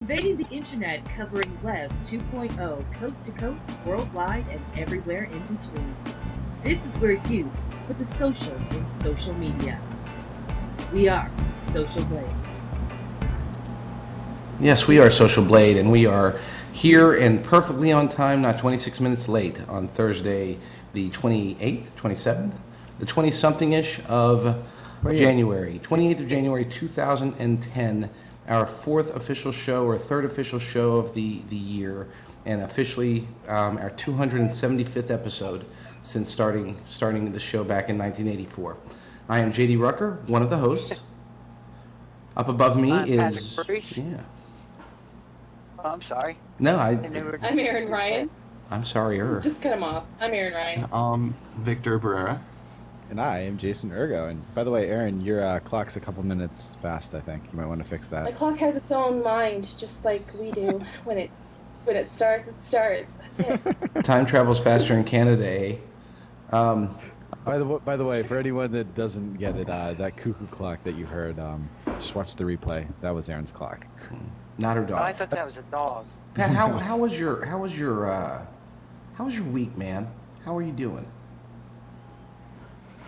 Invading the internet, covering Web 2.0, coast to coast, worldwide, and everywhere in between. This is where you put the social in social media. We are Social Blade. Yes, we are Social Blade, and we are here and perfectly on time, not 26 minutes late, on Thursday, the 28th, 27th, the 20-something-ish of January, 28th of January 2010, our fourth official show, or third official show of the year, and officially our 275th episode since starting the show back in 1984. I am J.D. Rucker, one of the hosts. Up above me is... Yeah. Oh, I'm sorry. No, I'm Aaron Ryan. I'm sorry, Just cut him off. I'm Aaron Ryan. Victor Barrera. And I am Jason Urgo. And by the way, Aaron, your clock's a couple minutes fast, I think. You might want to fix that. My clock has its own mind, just like we do. When it starts, it starts. That's it. Time travels faster in Canada, eh? By the way, for anyone that doesn't get it, that cuckoo clock that you heard, just watch the replay. That was Aaron's clock. Not her dog. Oh, I thought that was a dog. Pat, how was your week, man? How are you doing?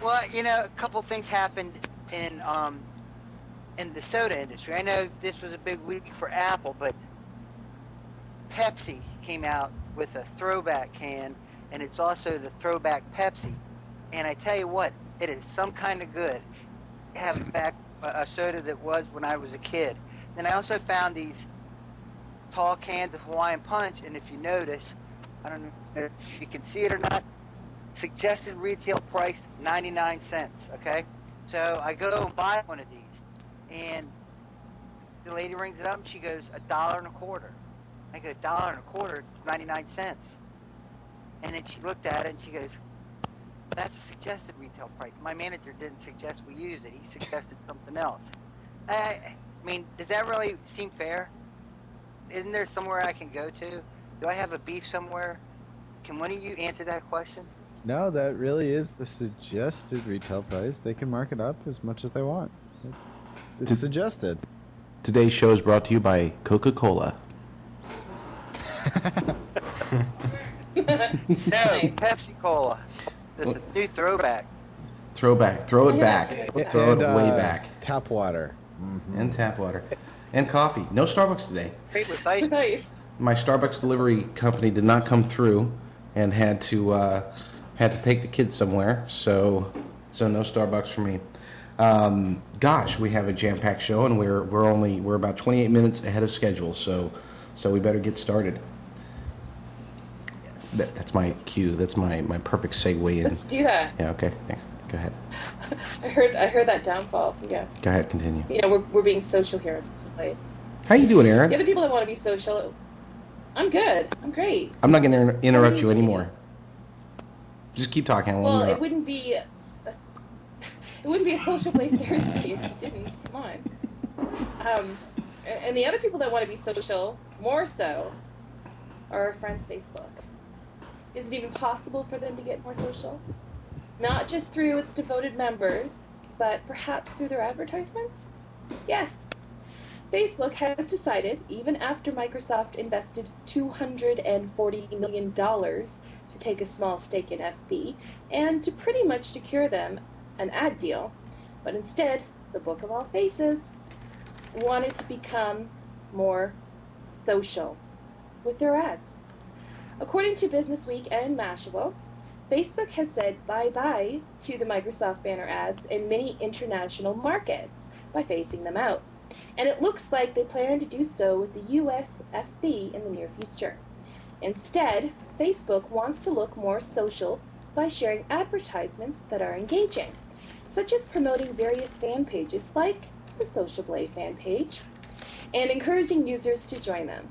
Well, a couple things happened in the soda industry. I know this was a big week for Apple, but Pepsi came out with a throwback can, and it's also the throwback Pepsi. And I tell you what, it is some kind of good having back a soda that was when I was a kid. Then I also found these tall cans of Hawaiian Punch, and if you notice, I don't know if you can see it or not, suggested retail price 99 cents, okay? So I go and buy one of these, and the lady rings it up, and she goes, $1.25. I go, $1.25, it's 99 cents. And then she looked at it, and she goes, that's a suggested retail price. My manager didn't suggest we use it. He suggested something else. I mean, does that really seem fair? Isn't there somewhere I can go to? Do I have a beef somewhere? Can one of you answer that question? No, that really is the suggested retail price. They can mark it up as much as they want. It's suggested. Today's show is brought to you by Coca-Cola. No, Pepsi Cola. That's a new throwback. Throw it back. Throw it way back. Tap water. Mm-hmm. And tap water. And coffee. No Starbucks today. Great with ice. With ice. My Starbucks delivery company did not come through, and had to take the kids somewhere. So no Starbucks for me. Gosh, we have a jam-packed show, and we're about 28 minutes ahead of schedule. So we better get started. That's my cue. That's my perfect segue in. Let's do that. Yeah. Okay. Thanks. Go ahead. I heard that downfall. Yeah. Go ahead. Continue. We're being social here as Social Blade. How you doing, Aaron? The other people that want to be social, I'm good. I'm great. I'm not going to interrupt you anymore. Just keep talking. Well, it wouldn't be a Social Blade Thursday if you didn't. Come on. And the other people that want to be social, more so, are our friends' Facebook. Is it even possible for them to get more social? Not just through its devoted members, but perhaps through their advertisements? Yes. Facebook has decided, even after Microsoft invested $240 million to take a small stake in FB, and to pretty much secure them an ad deal, but instead, the Book of All Faces wanted to become more social with their ads. According to Businessweek and Mashable, Facebook has said bye-bye to the Microsoft banner ads in many international markets by phasing them out. And it looks like they plan to do so with the US FB in the near future. Instead, Facebook wants to look more social by sharing advertisements that are engaging, such as promoting various fan pages like the Social Blade fan page, and encouraging users to join them.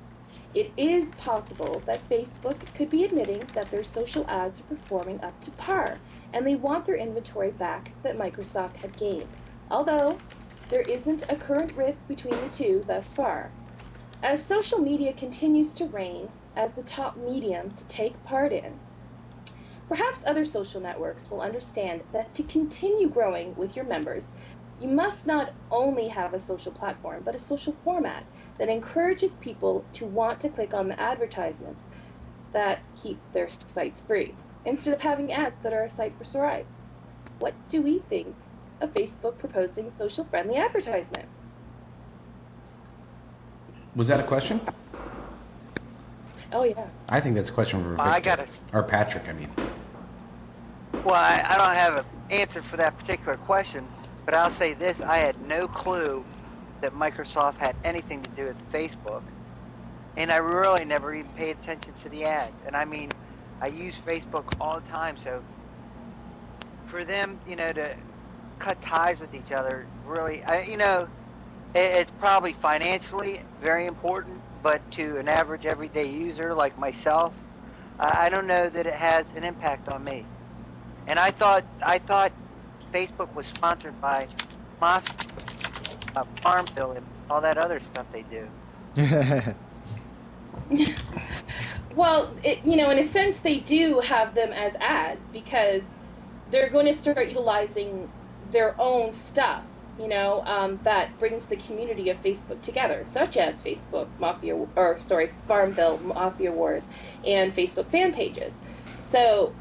It is possible that Facebook could be admitting that their social ads are performing up to par, and they want their inventory back that Microsoft had gained, although there isn't a current rift between the two thus far. As social media continues to reign as the top medium to take part in, perhaps other social networks will understand that to continue growing with your members, You must not only have a social platform, but a social format that encourages people to want to click on the advertisements that keep their sites free, instead of having ads that are a sight for sore eyes. What do we think of Facebook proposing social-friendly advertisement? Was that a question? Oh, yeah. I think that's a question for Victor. I gotta- Or Patrick, I mean. Well, I don't have an answer for that particular question, but I'll say this: I had no clue that Microsoft had anything to do with Facebook, and I really never even paid attention to the ad. And I mean, I use Facebook all the time, so for them, to cut ties with each other, really, it's probably financially very important, but to an average everyday user like myself, I don't know that it has an impact on me. And I thought Facebook was sponsored by Farmville and all that other stuff they do. Well, in a sense, they do have them as ads because they're going to start utilizing their own stuff, that brings the community of Facebook together, such as Farmville Mafia Wars and Facebook fan pages. So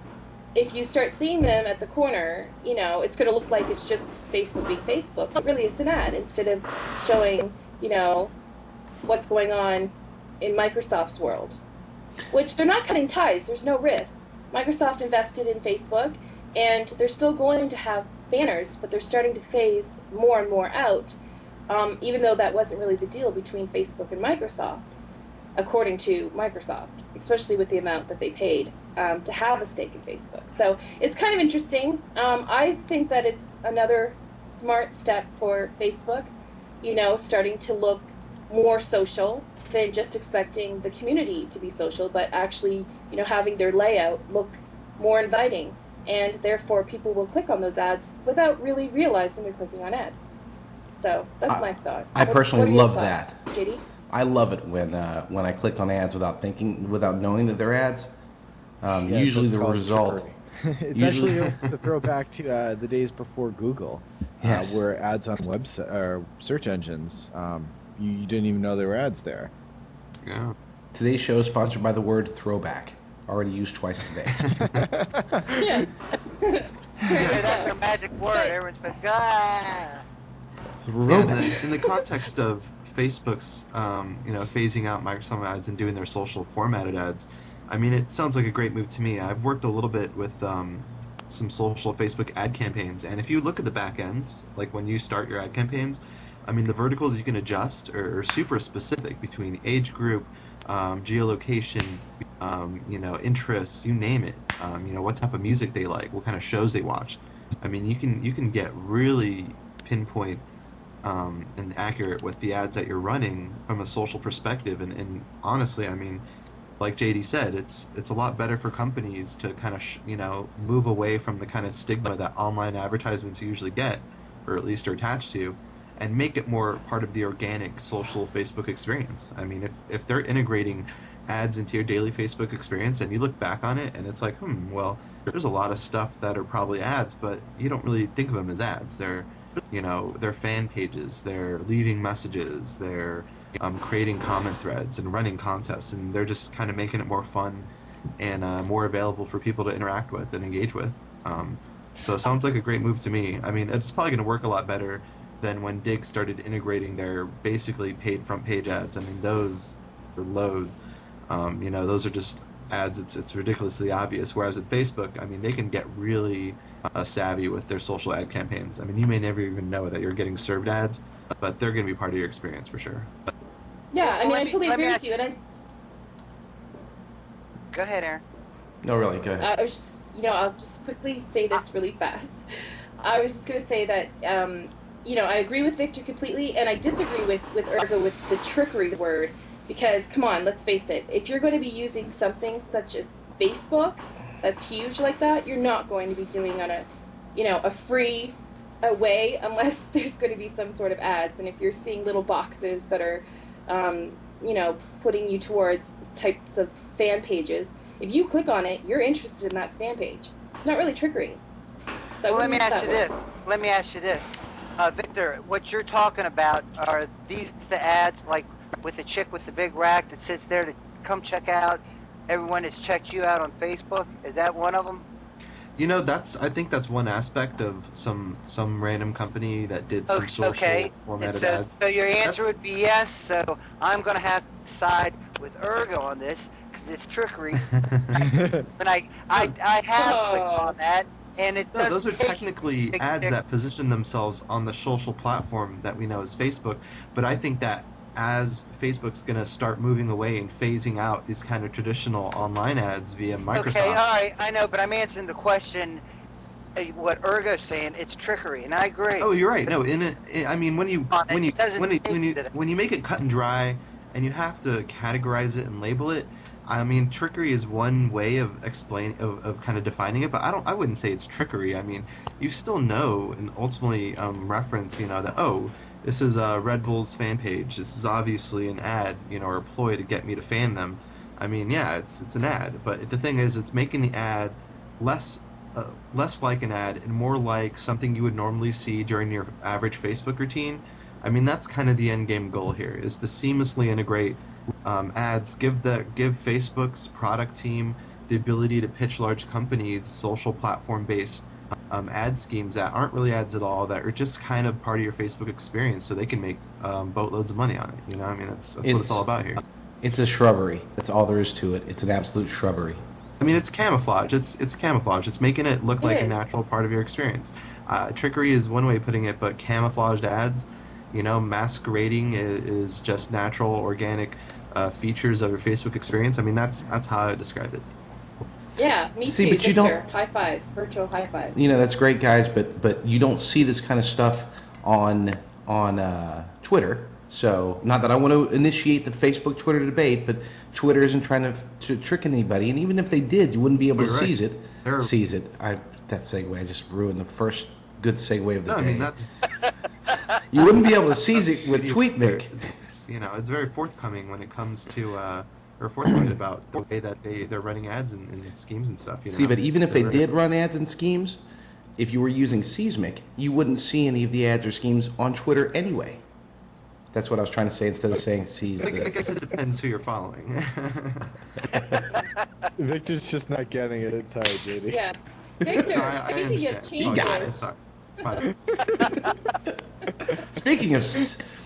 if you start seeing them at the corner, it's going to look like it's just Facebook being Facebook, but really it's an ad instead of showing, what's going on in Microsoft's world, which they're not cutting ties. There's no rift. Microsoft invested in Facebook, and they're still going to have banners, but they're starting to phase more and more out, even though that wasn't really the deal between Facebook and Microsoft, according to Microsoft, especially with the amount that they paid to have a stake in Facebook. So it's kind of interesting. I think that it's another smart step for Facebook, starting to look more social than just expecting the community to be social, but actually, having their layout look more inviting. And therefore, people will click on those ads without really realizing they're clicking on ads. So that's my thought. I personally what are your love thoughts, that. JD? I love it when I click on ads without knowing that they're ads. Usually the result. It's actually a throwback to the days before Google, Yes. where ads on website or search engines, you didn't even know there were ads there. Yeah. Today's show is sponsored by the word throwback, already used twice today. Yeah. Yeah, that's a magic word. Everyone's like, Yeah, Throwback. in the context of Facebook's, phasing out Microsoft ads and doing their social formatted ads, I mean, it sounds like a great move to me. I've worked a little bit with some social Facebook ad campaigns, and if you look at the back ends, like when you start your ad campaigns, I mean, the verticals you can adjust are super specific between age group, geolocation, interests, you name it. What type of music they like, what kind of shows they watch. I mean, you can get really pinpoint and accurate with the ads that you're running from a social perspective. And honestly, I mean, like JD said, it's a lot better for companies to kind of move away from the kind of stigma that online advertisements usually get, or at least are attached to, and make it more part of the organic social Facebook experience. I mean, if they're integrating ads into your daily Facebook experience and you look back on it and it's like, well, there's a lot of stuff that are probably ads, but you don't really think of them as ads. They're fan pages, they're leaving messages, they're creating comment threads and running contests, and they're just kind of making it more fun and more available for people to interact with and engage with. So it sounds like a great move to me. I mean, it's probably going to work a lot better than when Digg started integrating their basically paid front page ads. I mean, those are loads. Those are just ads. It's ridiculously obvious. Whereas at Facebook, I mean, they can get really savvy with their social ad campaigns. I mean, you may never even know that you're getting served ads, but they're going to be part of your experience for sure. Yeah, I mean, I totally let me agree with ask you. And go ahead, Aaron. No, really, go ahead. I was just, I'll just quickly say this really fast. I was just going to say that, I agree with Victor completely, and I disagree with Urgo with the trickery word, because, come on, let's face it, if you're going to be using something such as Facebook that's huge like that, you're not going to be doing on a free way unless there's going to be some sort of ads. And if you're seeing little boxes that are, putting you towards types of fan pages, if you click on it, you're interested in that fan page. It's not really trickery. So Well, let me ask you this. Victor, what you're talking about are these the ads like with the chick with the big rack that sits there to come check out. Everyone has checked you out on Facebook. Is that one of them? I think that's one aspect of some random company that did some social formatted ads. So your answer would be yes. So I'm going to have to side with Urgo on this because it's trickery. And I have clicked on that. And it No, those are technically ads that position themselves on the social platform that we know as Facebook. But I think that as Facebook's going to start moving away and phasing out these kind of traditional online ads via Microsoft. Okay, all right, I know, but I'm answering the question. What Urgo's saying, it's trickery, and I agree. Oh, you're right. No, when you make it cut and dry, and you have to categorize it and label it. I mean, trickery is one way of kind of defining it, but I wouldn't say it's trickery. I mean, you still know and ultimately reference, that this is Red Bull's fan page. This is obviously an ad, or a ploy to get me to fan them. I mean, yeah, it's an ad, but the thing is, it's making the ad less like an ad and more like something you would normally see during your average Facebook routine. I mean, that's kind of the end game goal here, is to seamlessly integrate ads, give Facebook's product team the ability to pitch large companies social platform-based ad schemes that aren't really ads at all, that are just kind of part of your Facebook experience, so they can make boatloads of money on it. I mean, that's what it's all about here. It's a shrubbery. That's all there is to it. It's an absolute shrubbery. I mean, it's camouflage. It's camouflage. It's making it look like a natural part of your experience. Trickery is one way of putting it, but camouflaged ads, masquerading is just natural, organic features of your Facebook experience. I mean, that's how I describe it. Yeah, me too, but you don't. High five, virtual high five. That's great, guys, but you don't see this kind of stuff on Twitter. So, not that I want to initiate the Facebook Twitter debate, but Twitter isn't trying to trick anybody, and even if they did, you wouldn't be able to seize it. That segue, I just ruined the first good segue of the day. I mean, that's... You wouldn't be able to seize it with Tweetnik. It's very forthcoming when it comes to, or forthcoming about the way that they're running ads and schemes and stuff. See, but even if they did run ads and schemes, if you were using Seesmic, you wouldn't see any of the ads or schemes on Twitter anyway. That's what I was trying to say instead of saying seize. I guess it depends who you're following. Victor's just not getting it. It's hard, JD. Yeah. Victor, speaking of changes. Sorry. Fine. Speaking of...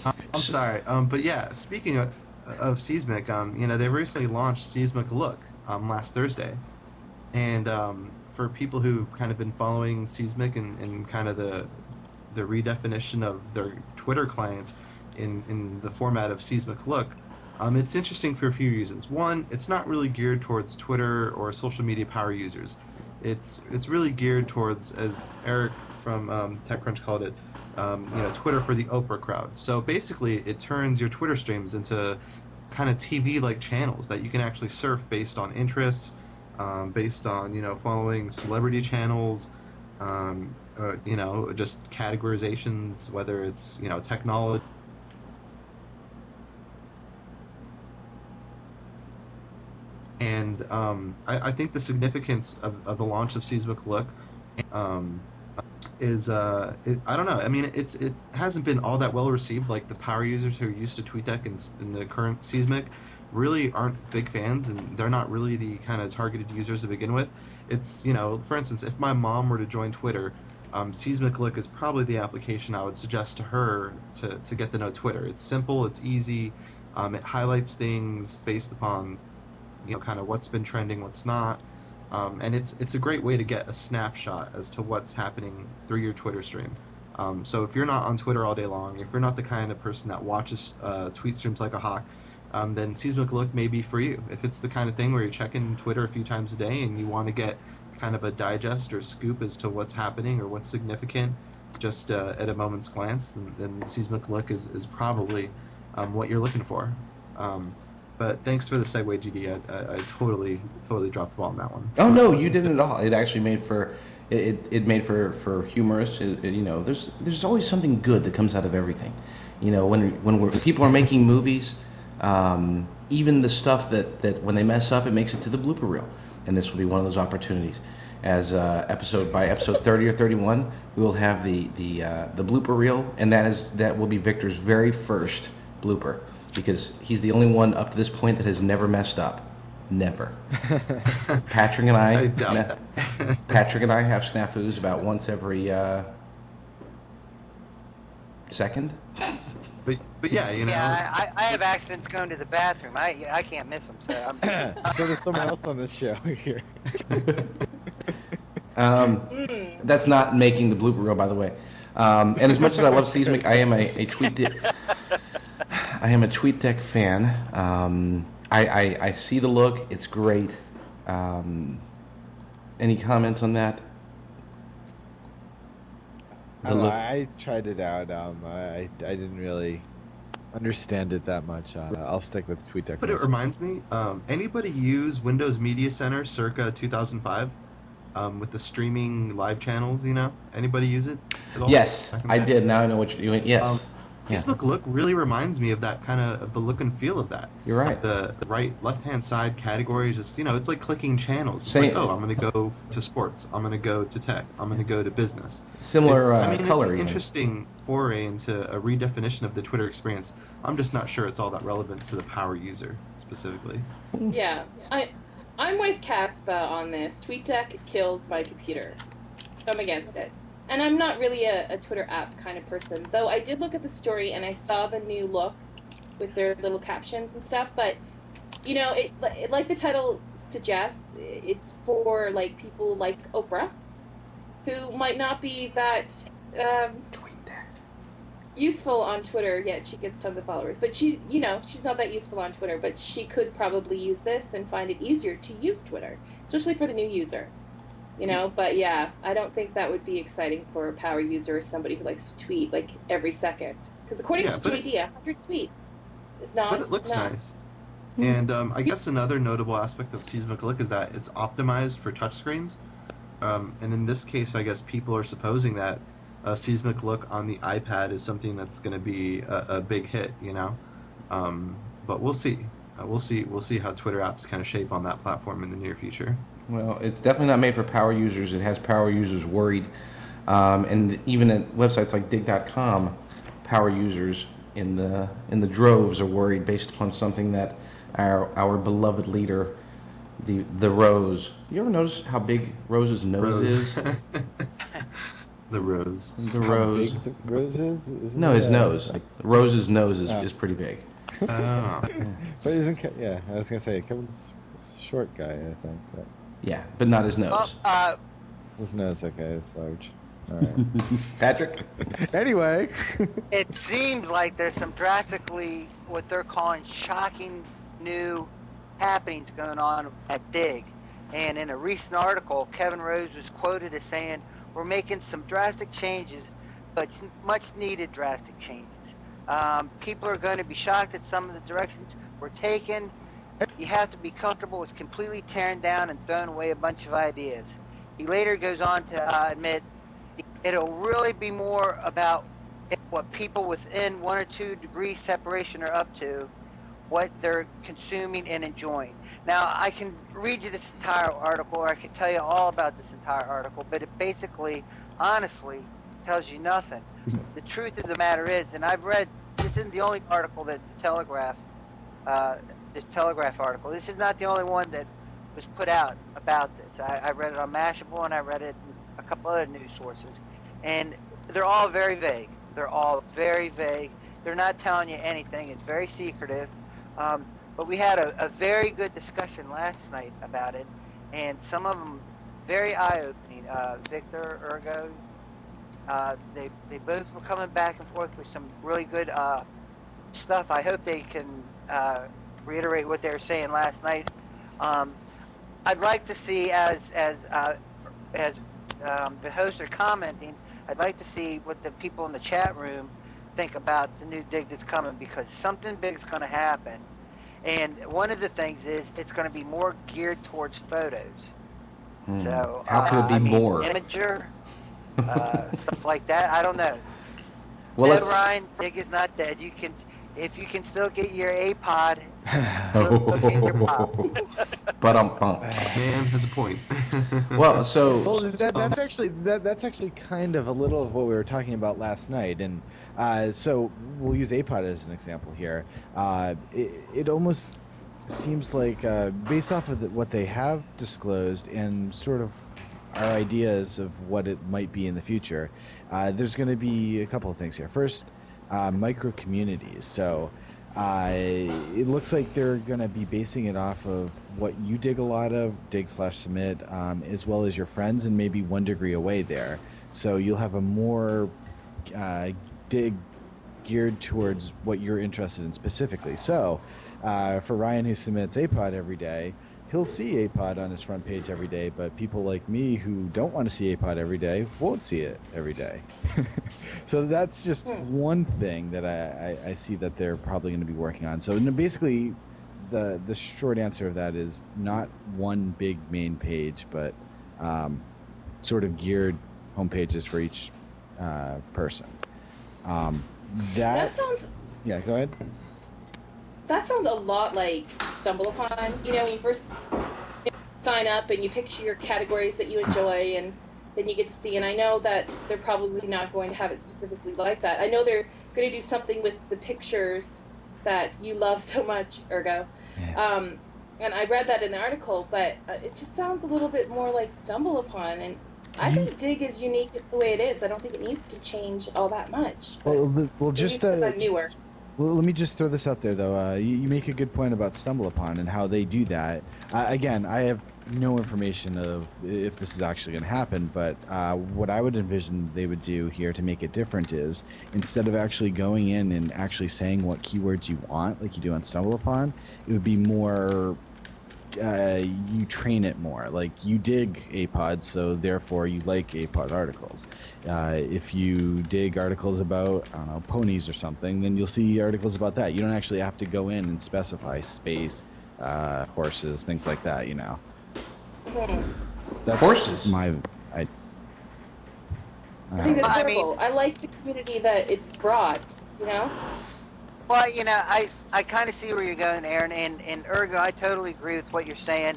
I'm sorry. But yeah, speaking of Seesmic, they recently launched Seesmic Look last Thursday. And for people who've kind of been following Seesmic and kind of the redefinition of their Twitter client in the format of Seesmic Look, it's interesting for a few reasons. One, it's not really geared towards Twitter or social media power users. It's really geared towards, as Eric from TechCrunch called it, Twitter for the Oprah crowd. So basically, it turns your Twitter streams into kind of TV-like channels that you can actually surf based on interests, based on following celebrity channels, just categorizations, whether it's technology. And I think the significance of the launch of Seesmic Look is I don't know. I mean, it hasn't been all that well received. Like, the power users who are used to TweetDeck and the current Seesmic really aren't big fans, and they're not really the kind of targeted users to begin with. It's for instance, if my mom were to join Twitter, Seesmic Look is probably the application I would suggest to her to get to know Twitter. It's simple, it's easy, it highlights things based upon kind of what's been trending, what's not, and it's a great way to get a snapshot as to what's happening through your Twitter stream. So if you're not on Twitter all day long, if you're not the kind of person that watches tweet streams like a hawk, then Seesmic Look may be for you. If it's the kind of thing where you're checking Twitter a few times a day and you want to get kind of a digest or scoop as to what's happening or what's significant just at a moment's glance, then Seesmic Look is probably what you're looking for. But thanks for the segue, GD. I totally dropped the ball on that one. Oh no, you didn't at all. It actually made for humorous. There's always something good that comes out of everything. When people are making movies, even the stuff that when they mess up, it makes it to the blooper reel, and this will be one of those opportunities. as by episode 30 or 31, we will have the blooper reel, and that will be Victor's very first blooper, because he's the only one up to this point that has never messed up. Never. Patrick and I Patrick and I have snafus about once every second. But yeah, you know. Yeah, I have accidents going to the bathroom. I can't miss them. So So there's someone else on the show here. That's not making the blooper reel, by the way. And as much as I love Seesmic, I am a TweetDeck fan. I see the look; it's great. Any comments on that? I tried it out. I didn't really understand it that much. I'll stick with TweetDeck. But it reminds me, anybody use Windows Media Center circa 2005 with the streaming live channels, you know? Anybody use it at all? Yes, I did. Now I know what you're doing. Yes. Facebook look really reminds me of that kind of the look and feel of that. You're right. The right left-hand side categories, just, you know, it's like clicking channels. It's Same. like, oh, I'm going to go to sports. I'm going to go to tech. I'm going to go to business. Similar color. It's an interesting foray into a redefinition of the Twitter experience. I'm just not sure it's all that relevant to the power user specifically. Yeah, I'm with Caspa on this. TweetDeck kills my computer. I'm against it. And I'm not really a Twitter app kind of person, though I did look at the story and I saw the new look with their little captions and stuff, but, you know, it like the title suggests, it's for, like, people like Oprah, who might not be that useful on Twitter. Yeah, she gets tons of followers, but she's not that useful on Twitter, but she could probably use this and find it easier to use Twitter, especially for the new user. You know, but yeah, I don't think that would be exciting for a power user or somebody who likes to tweet like every second. Because according to TweetD, 100 tweets is not. But it looks nice. And I guess another notable aspect of Seesmic Look is that it's optimized for touchscreens. And in this case, I guess people are supposing that Seesmic Look on the iPad is something that's going to be a big hit, you know. But we'll see. We'll see how Twitter apps kind of shape on that platform in the near future. Well, it's definitely not made for power users. It has power users worried. And even at websites like Digg.com, power users in the droves are worried based upon something that our beloved leader, the Rose. You ever notice how big Rose's nose is? The Rose. The Rose. How big the Rose is? No, his nose. Rose's nose is pretty big. Oh. But isn't I was gonna say Kevin's a short guy, I think. But Yeah, but not his nose. his nose, okay, is large. All right. Patrick? Anyway. It seems like there's some drastically what they're calling shocking new happenings going on at Digg. And in a recent article, Kevin Rose was quoted as saying, "We're making some drastic changes, but much needed drastic changes. People are going to be shocked at some of the directions we're taking. You have to be comfortable with completely tearing down and throwing away a bunch of ideas." He later goes on to admit it'll really be more about what people within 1 or 2 degrees separation are up to, what they're consuming and enjoying. Now, I can read you this entire article, or I can tell you all about this entire article, but it basically, honestly, tells you nothing. The truth of the matter is, and I've read, this isn't the only article that the Telegraph, this Telegraph article, this is not the only one that was put out about this. I read it on Mashable, and I read it in a couple other news sources, and they're all very vague. They're all very vague. They're not telling you anything. It's very secretive. But we had a very good discussion last night about it, and some of them very eye-opening. Victor, Urgo, they both were coming back and forth with some really good stuff. I hope they can reiterate what they were saying last night. I'd like to see, as the hosts are commenting, I'd like to see what the people in the chat room think about the new Digg that's coming, because something big is going to happen. And one of the things is it's going to be more geared towards photos. So how could it be more? Imager, stuff like that. I don't know. Well, no, Ryan, Digg is not dead. If you can still get your APod Look in your pop. Ba-dum-bum. Man has a point. Well, so Well, that's actually kind of a little of what we were talking about last night, and so we'll use APOD as an example here. It almost seems like, based off of what they have disclosed and sort of our ideas of what it might be in the future, there's going to be a couple of things here. First, micro communities. So it looks like they're going to be basing it off of what you dig a lot of, dig/submit, as well as your friends, and maybe 1 degree away there. So you'll have a more dig geared towards what you're interested in specifically. So for Ryan, who submits APOD every day, he'll see APOD on his front page every day, but people like me who don't want to see APOD every day won't see it every day. So that's just one thing that I see that they're probably going to be working on. So basically, the short answer of that is not one big main page, but sort of geared home pages for each person. That sounds... Yeah, go ahead. That sounds a lot like Stumble Upon. You know, when you first sign up and you pick your categories that you enjoy, and then you get to see. And I know that they're probably not going to have it specifically like that. I know they're going to do something with the pictures that you love so much, Urgo. Yeah. And I read that in the article, but it just sounds a little bit more like Stumble Upon. And I think Digg is unique the way it is. I don't think it needs to change all that much. Well, just because I'm newer. Well, let me just throw this out there, though. You make a good point about Stumble Upon and how they do that. Again, I have no information of if this is actually going to happen, but what I would envision they would do here to make it different is, instead of actually going in and actually saying what keywords you want, like you do on Stumble Upon, it would be more... you train it more. Like, you dig APOD, so therefore you like APOD articles. If you dig articles about, I don't know, ponies or something, then you'll see articles about that. You don't actually have to go in and specify space, horses, things like that, you know. That's Horses? I think that's terrible. I like the community that it's broad, you know? Well, you know, I kind of see where you're going, Aaron, and Urgo, I totally agree with what you're saying.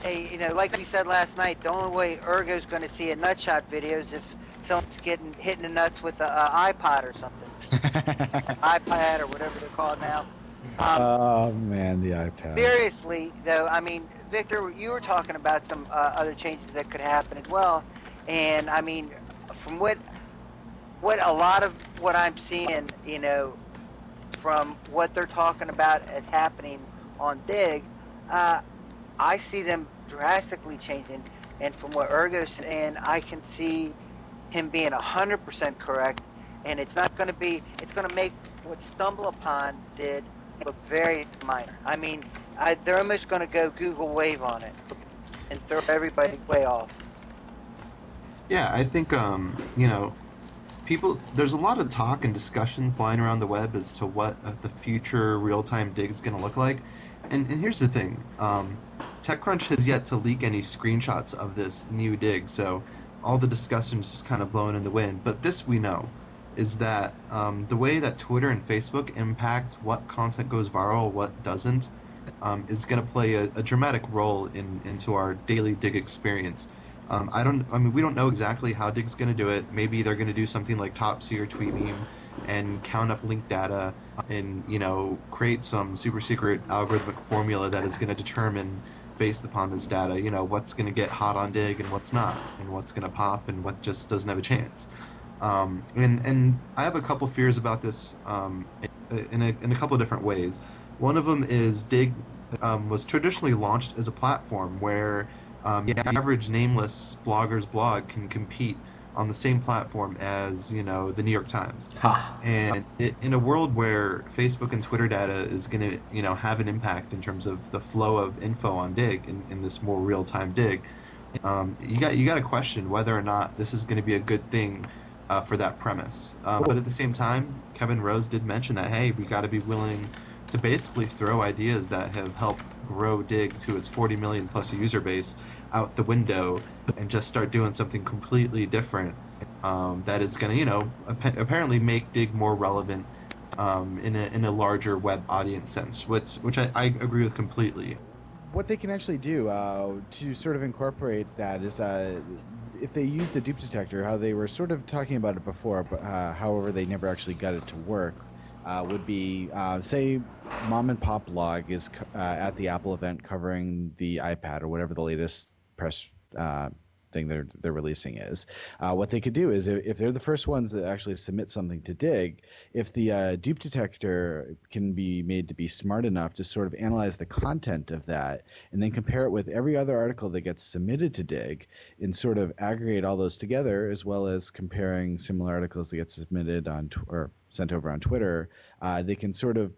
You know, like we said last night, the only way Urgo's going to see a nutshot video is if someone's hitting the nuts with an iPod or something. iPad or whatever they're called now. Oh, man, the iPad. Seriously, though, I mean, Victor, you were talking about some other changes that could happen as well. And, I mean, from what a lot of what I'm seeing, you know, from what they're talking about as happening on Digg, I see them drastically changing. And from what Urgo's saying, I can see him being 100% correct. And it's not going to be, it's going to make what Stumble Upon did look very minor. I mean, they're almost going to go Google Wave on it and throw everybody way off. Yeah, I think, you know, there's a lot of talk and discussion flying around the web as to what the future real-time dig is going to look like. And here's the thing. TechCrunch has yet to leak any screenshots of this new dig, so all the discussion is just kind of blowing in the wind. But this we know, is that the way that Twitter and Facebook impact what content goes viral, what doesn't, is going to play a dramatic role into our daily dig experience. I mean, we don't know exactly how Digg's going to do it. Maybe they're going to do something like Topsy or Tweetbeam and count up link data and, you know, create some super secret algorithmic formula that is going to determine, based upon this data, you know, what's going to get hot on Digg and what's not, and what's going to pop and what just doesn't have a chance. And I have a couple fears about this in a couple of different ways. One of them is Digg was traditionally launched as a platform where the average nameless blogger's blog can compete on the same platform as, you know, the New York Times. And in a world where Facebook and Twitter data is going to, you know, have an impact in terms of the flow of info on Digg in this more real-time Digg, you got to question whether or not this is going to be a good thing for that premise. But at the same time, Kevin Rose did mention that, hey, we got to be willing to basically throw ideas that have helped grow Digg to its 40 million plus user base out the window and just start doing something completely different that is going to, you know, apparently make Digg more relevant in a larger web audience sense, which I agree with completely. What they can actually do to sort of incorporate that is if they use the dupe detector, how they were sort of talking about it before, but however they never actually got it to work, would be say mom and pop blog is at the Apple event covering the iPad or whatever the latest press thing they're releasing is. What they could do is if they're the first ones that actually submit something to Digg, if the dupe detector can be made to be smart enough to sort of analyze the content of that and then compare it with every other article that gets submitted to Digg and sort of aggregate all those together, as well as comparing similar articles that get submitted on or sent over on Twitter, they can sort of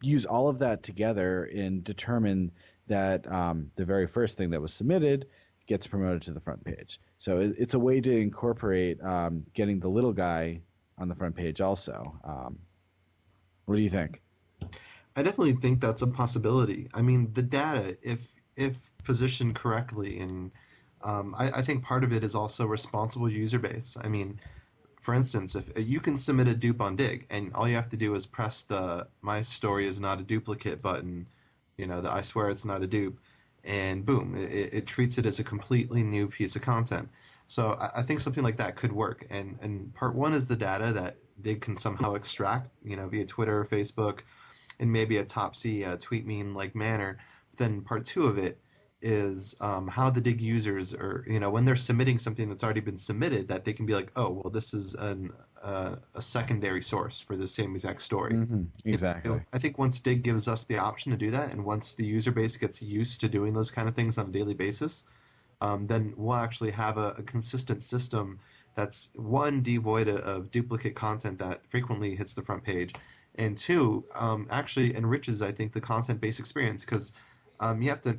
use all of that together and determine that the very first thing that was submitted gets promoted to the front page. So it's a way to incorporate getting the little guy on the front page also. What do you think? I definitely think that's a possibility. I mean, the data, if positioned correctly, and I think part of it is also responsible user base. I mean, for instance, if you can submit a dupe on Digg, and all you have to do is press the "My story is not a duplicate" button, the "I swear it's not a dupe," and boom, it treats it as a completely new piece of content. So I think something like that could work. And part one is the data that Digg can somehow extract, via Twitter or Facebook, in maybe a Topsy tweet meme like manner. Then part two of it is how the Digg users are, when they're submitting something that's already been submitted, that they can be like, oh, well, this is a secondary source for the same exact story. Mm-hmm. Exactly. I think once Digg gives us the option to do that, and once the user base gets used to doing those kind of things on a daily basis, then we'll actually have a consistent system that's, one, devoid of duplicate content that frequently hits the front page, and two, actually enriches, I think, the content-based experience, because you have to,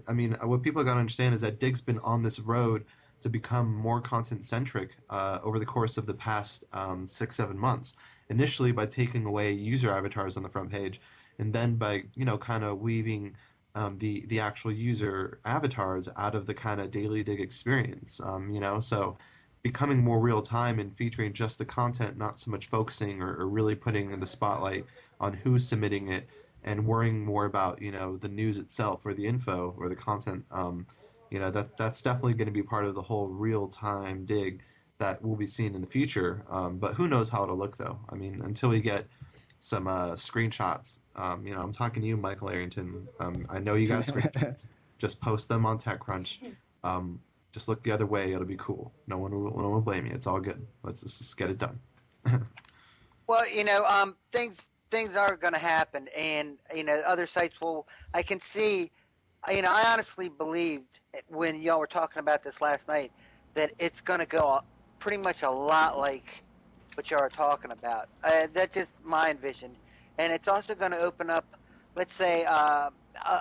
what people got to understand is that Digg's been on this road to become more content-centric over the course of the past 6-7 months. Initially by taking away user avatars on the front page, and then by, kind of weaving the actual user avatars out of the kind of daily Digg experience, so becoming more real time and featuring just the content, not so much focusing or really putting the spotlight on who's submitting it, and worrying more about, the news itself or the info or the content. That's definitely going to be part of the whole real time Digg that will be seen in the future. But who knows how it'll look, though? I mean, until we get some screenshots, I'm talking to you, Michael Arrington. I know you got screenshots. Just post them on TechCrunch. Just look the other way. It'll be cool. No one will blame you. It's all good. Let's just get it done. Well, things are going to happen, and other sites will. I can see. I honestly believed when y'all were talking about this last night that it's going to go pretty much a lot like what y'all are talking about. That's just my envision, and it's also going to open up, let's say, a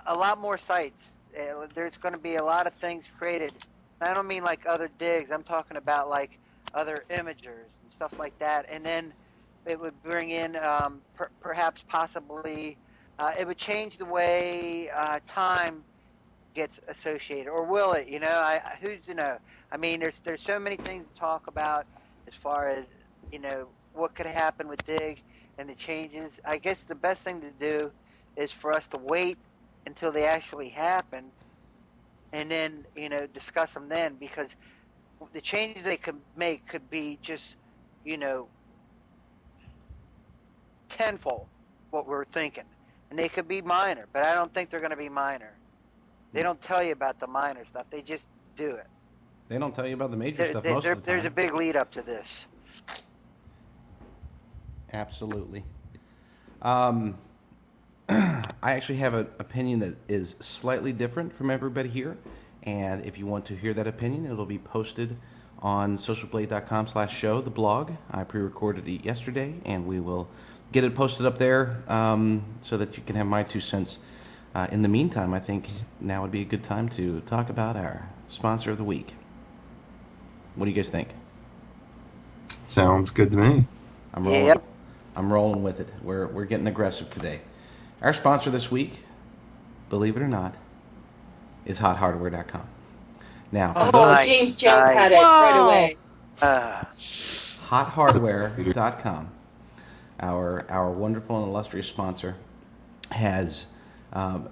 lot more sites. There's going to be a lot of things created. And I don't mean like other digs. I'm talking about like other imagers and stuff like that. And then it would bring in perhaps possibly it would change the way time gets associated, or will it? Who's to know? I mean, there's so many things to talk about as far as what could happen with Digg and the changes. I guess the best thing to do is for us to wait until they actually happen, and then discuss them then, because the changes they could make could be just tenfold what we're thinking, and they could be minor, but I don't think they're going to be minor. They don't tell you about the minor stuff. They just do it. They don't tell you about the major stuff most of the time. There's a big lead up to this. Absolutely. I actually have an opinion that is slightly different from everybody here, and if you want to hear that opinion, it'll be posted on socialblade.com/show, the blog. I pre-recorded it yesterday, and we will get it posted up there so that you can have my 2 cents. In the meantime, I think now would be a good time to talk about our sponsor of the week. What do you guys think? Sounds good to me. I'm rolling. Yep. I'm rolling with it. We're getting aggressive today. Our sponsor this week, believe it or not, is hothardware.com. Now, for those, James Jones had it right away. hothardware.com. our wonderful and illustrious sponsor, has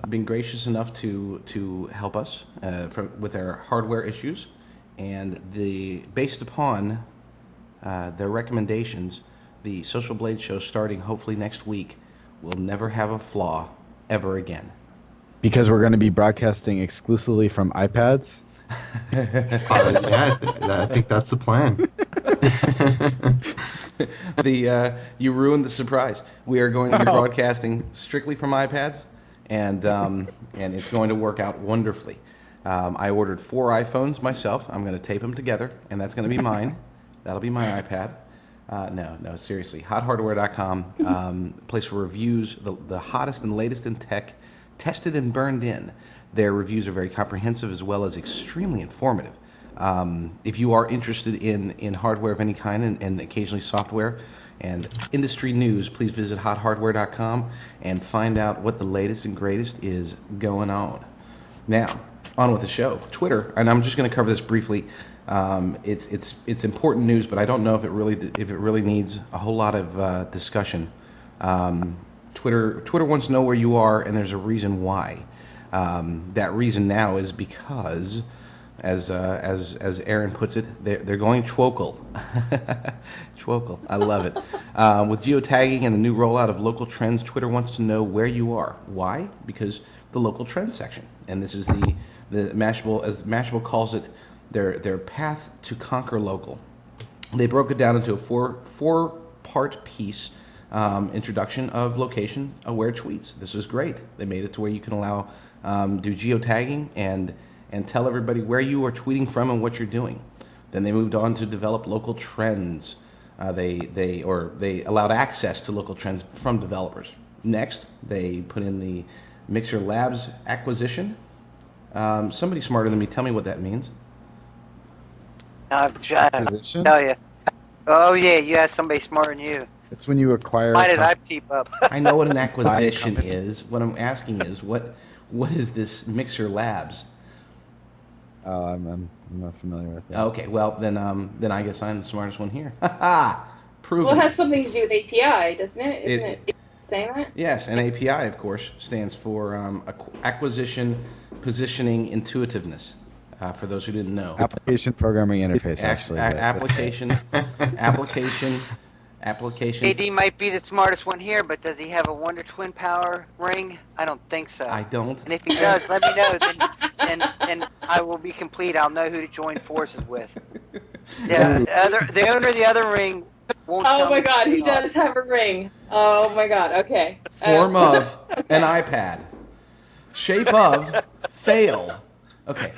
been gracious enough to help us with our hardware issues, and based upon their recommendations, the Social Blade show starting hopefully next week will never have a flaw ever again. Because we're going to be broadcasting exclusively from iPads? Yeah, I think that's the plan. You ruined the surprise. We are going to be broadcasting strictly from iPads, and it's going to work out wonderfully. I ordered 4 iPhones myself. I'm going to tape them together, and that's going to be mine. That'll be my iPad. No, seriously. HotHardware.com, place for reviews, the hottest and latest in tech, tested and burned in. Their reviews are very comprehensive as well as extremely informative. If you are interested in hardware of any kind and occasionally software and industry news, please visit HotHardware.com and find out what the latest and greatest is going on. Now, on with the show. Twitter, and I'm just going to cover this briefly. It's important news, but I don't know if it really needs a whole lot of discussion. Twitter wants to know where you are, and there's a reason why. That reason now is because, as Aaron puts it, they're going chwokel. Chwokel, I love it. With geotagging and the new rollout of local trends, Twitter wants to know where you are. Why? Because the local trends section, and this is the Mashable, as Mashable calls it, their path to conquer local. They broke it down into a four-part piece. Introduction of location-aware tweets. This was great. They made it to where you can do geotagging and tell everybody where you are tweeting from and what you're doing. Then they moved on to develop local trends. They allowed access to local trends from developers. Next, they put in the Mixer Labs acquisition. Somebody smarter than me, tell me what that means. I'm trying Acquisition? to tell you. Oh yeah, you have somebody smarter than you. It's when you acquire... Why did I peep up? I know what an acquisition is. What I'm asking is, what is this Mixer Labs? Oh, I'm not familiar with that. Okay, well, then I guess I'm the smartest one here. Ha-ha! Proven. Well, it has something to do with API, doesn't it? Isn't it saying that? Yes, and API, of course, stands for Acquisition Positioning Intuitiveness, for those who didn't know. Application Programming Interface, actually. Application. AD might be the smartest one here, but does he have a Wonder Twin Power ring? I don't think so. I don't. And if he does, let me know, and I will be complete. I'll know who to join forces with. The owner of the other ring won't tell Oh my me God, who he they are. does have a ring. Oh my God, okay. Form of an iPad. Shape of fail. Okay.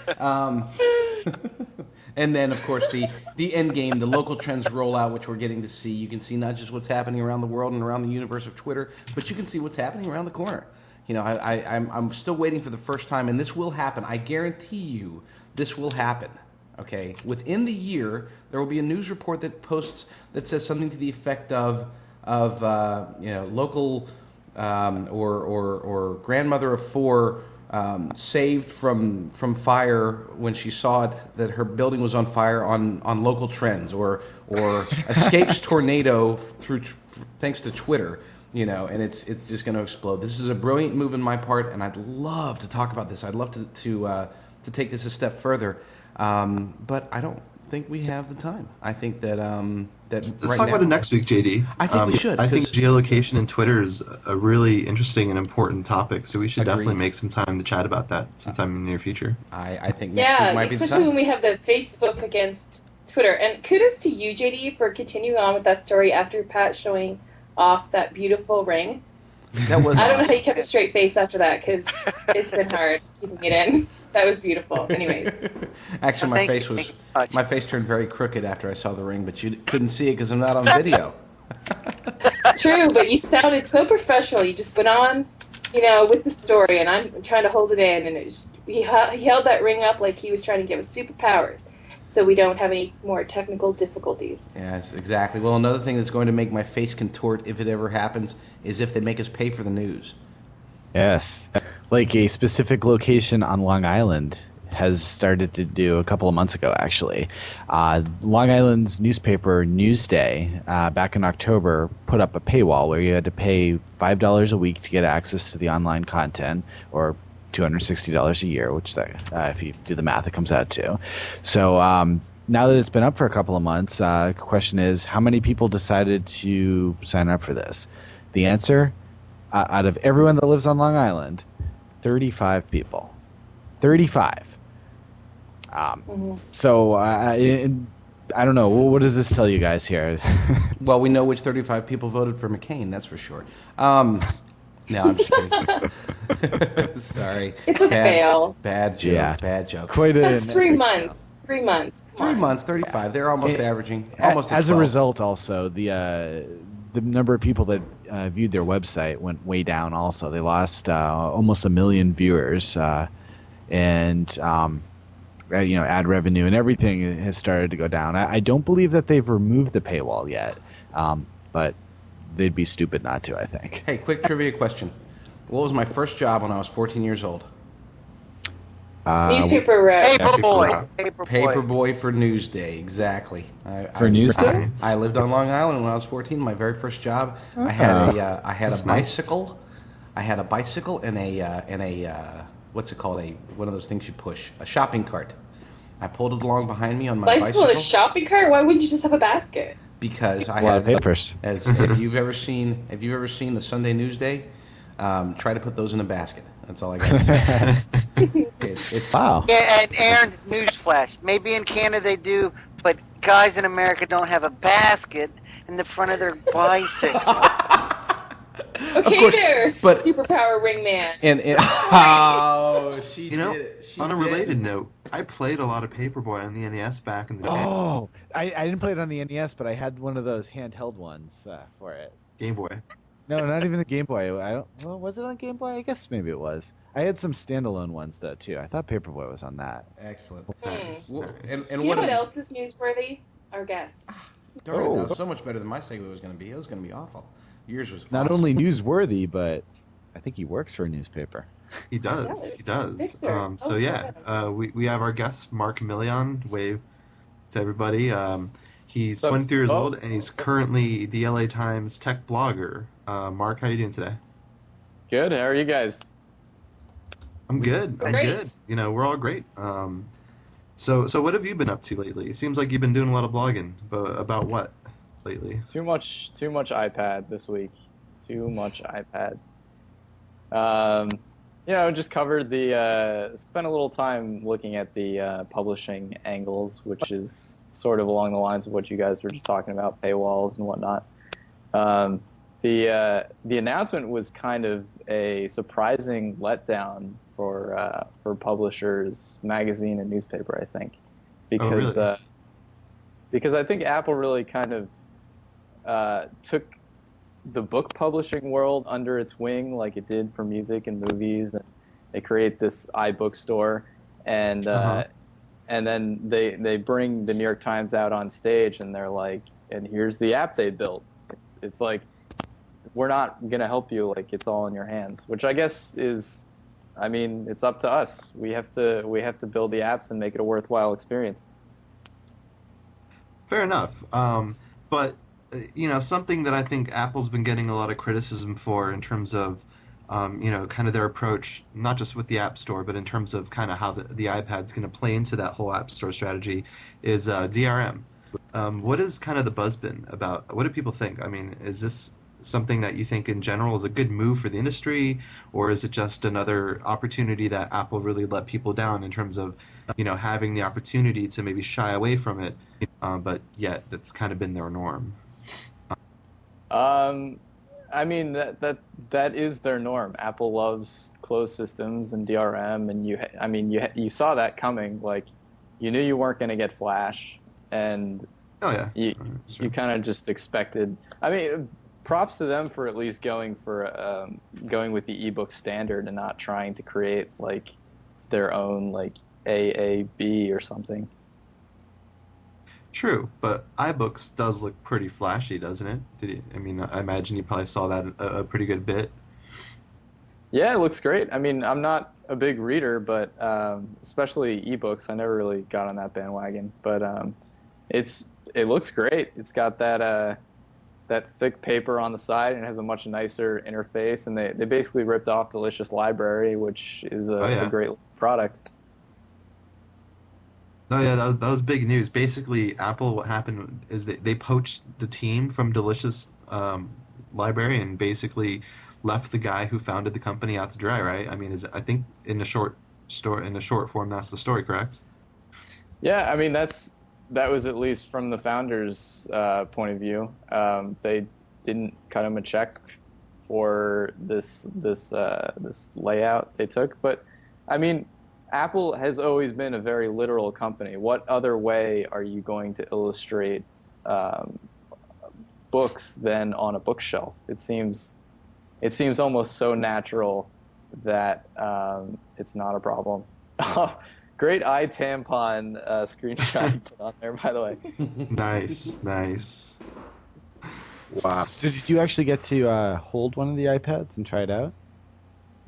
And then, of course, the end game, the local trends rollout, which we're getting to see. You can see not just what's happening around the world and around the universe of Twitter, but you can see what's happening around the corner. You know, I'm still waiting for the first time, and this will happen. I guarantee you this will happen. Okay? Within the year, there will be a news report that says something to the effect of local or grandmother of 4 saved from fire when she saw that her building was on fire on local trends, or escapes tornado thanks to Twitter, and it's just going to explode. This is a brilliant move on my part, and I'd love to talk about this. I'd love to take this a step further, but I don't think we have the time. I think that Let's talk about it next week, JD. I think we should. I think geolocation and Twitter is a really interesting and important topic, so we should definitely make some time to chat about that sometime in the near future. I think next week might be the especially time. when we have the Facebook against Twitter. And kudos to you, JD, for continuing on with that story after Pat showing off that beautiful ring. That was I don't know awesome. how you kept a straight face after that, because it's been hard keeping it in. That was beautiful. Anyways. Actually, Thank you so much. my face turned very crooked after I saw the ring, but you couldn't see it because I'm not on video. True, but you sounded so professional. You just went on, with the story, and I'm trying to hold it in, and he held that ring up like he was trying to give us superpowers, so we don't have any more technical difficulties. Yes, exactly. Well, another thing that's going to make my face contort if it ever happens is if they make us pay for the news. Yes. Like a specific location on Long Island has started to do a couple of months ago, actually. Long Island's newspaper Newsday, back in October, put up a paywall where you had to pay $5 a week to get access to the online content, or $260 a year, which if you do the math, it comes out to. So now that it's been up for a couple of months, the question is, how many people decided to sign up for this? The answer, out of everyone that lives on Long Island, 35 people. 35. So I don't know. What does this tell you guys here? Well, we know which 35 people voted for McCain, that's for sure. No, I'm just kidding. Sorry. It's a fail. Bad joke. Yeah. Bad joke. That's 3 months. 3 months. Come 3 on. months, 35. They're almost averaging. Almost As at a 12. result, also, the number of people that viewed their website went way down also. They lost almost 1 million viewers. And ad revenue and everything has started to go down. I don't believe that they've removed the paywall yet, but they'd be stupid not to, I think. Hey, quick trivia question. What was my first job when I was 14 years old? Newspaper rep. Paperboy. Paperboy for Newsday, exactly. For Newsday? I lived on Long Island when I was 14. My very first job, I had a bicycle. I had a bicycle and a what's it called? One of those things you push, a shopping cart. I pulled it along behind me on my bicycle. And a shopping cart? Why wouldn't you just have a basket? Because I A lot had of papers. If you've ever seen the Sunday Newsday, try to put those in a basket. That's all I got to say. it's Wow. Yeah, and Aaron, newsflash. Maybe in Canada they do, but guys in America don't have a basket in the front of their bicycle. Okay, course, there, but- superpower ring man. And oh, she You know, did it. She on a did related it. note, I played a lot of Paperboy on the NES back in the day. Oh, I didn't play it on the NES, but I had one of those handheld ones for it. Game Boy. No, not even the Game Boy. Well, was it on Game Boy? I guess maybe it was. I had some standalone ones though too. I thought Paperboy was on that. Excellent. Nice, Well, nice. and You what know what else is newsworthy? Our guest. Darn it, Oh. that was so much better than my segue was going to be. It was going to be awful. Yours was Not awesome. only newsworthy, but I think he works for a newspaper. He does. He does. Victor. So Oh, yeah, yeah. we have our guest Mark Milian. Wave to everybody. He's What's up? 23 years Oh. old and he's currently the LA Times tech blogger. Mark, how you doing today? Good. How are you guys? I'm good. I'm Great. good. You know, we're all great. So what have you been up to lately? It seems like you've been doing a lot of blogging, but about what lately? Too much iPad this week. Too much iPad. Just covered spent a little time looking at the publishing angles, which is sort of along the lines of what you guys were just talking about, paywalls and whatnot. The announcement was kind of a surprising letdown for publishers, magazine and newspaper, I think, because really? because I think Apple really kind of took the book publishing world under its wing, like it did for music and movies, and they create this iBookstore, and and then they bring the New York Times out on stage, and they're like, and here's the app they built. It's like, we're not gonna help you, like it's all in your hands, which I guess is, I mean, it's up to us. We have to build the apps and make it a worthwhile experience. Fair enough. But something that I think Apple's been getting a lot of criticism for in terms of, kind of their approach, not just with the App Store, but in terms of kind of how the iPad's going to play into that whole App Store strategy, is DRM. What is kind of the buzz been about? What do people think? I mean, is this something that you think in general is a good move for the industry, or is it just another opportunity that Apple really let people down in terms of, having the opportunity to maybe shy away from it, but yet that's kind of been their norm? I mean that is their norm. Apple loves closed systems and DRM, and you saw that coming. Like, you knew you weren't going to get Flash, and Oh yeah, you kind of just expected. I mean, props to them for at least going with the ebook standard and not trying to create like their own like AAB or something. True, but iBooks does look pretty flashy, doesn't it? I imagine you probably saw that a pretty good bit. Yeah, it looks great. I mean, I'm not a big reader, but especially ebooks, I never really got on that bandwagon. But it looks great. It's got that thick paper on the side and it has a much nicer interface. And they basically ripped off Delicious Library, which is Oh a yeah. great product. Oh yeah, that was big news. Basically, Apple, what happened is they poached the team from Delicious Library and basically left the guy who founded the company out to dry, right? I mean, I think in a short form, that's the story, correct? Yeah, I mean that was at least from the founders' point of view. They didn't cut him a check for this layout they took, but I mean, Apple has always been a very literal company. What other way are you going to illustrate um, books than on a bookshelf? It seems almost so natural that it's not a problem. Great eye tampon screenshot you put on there, by the way. Nice, nice. Wow. So did you actually get to hold one of the iPads and try it out?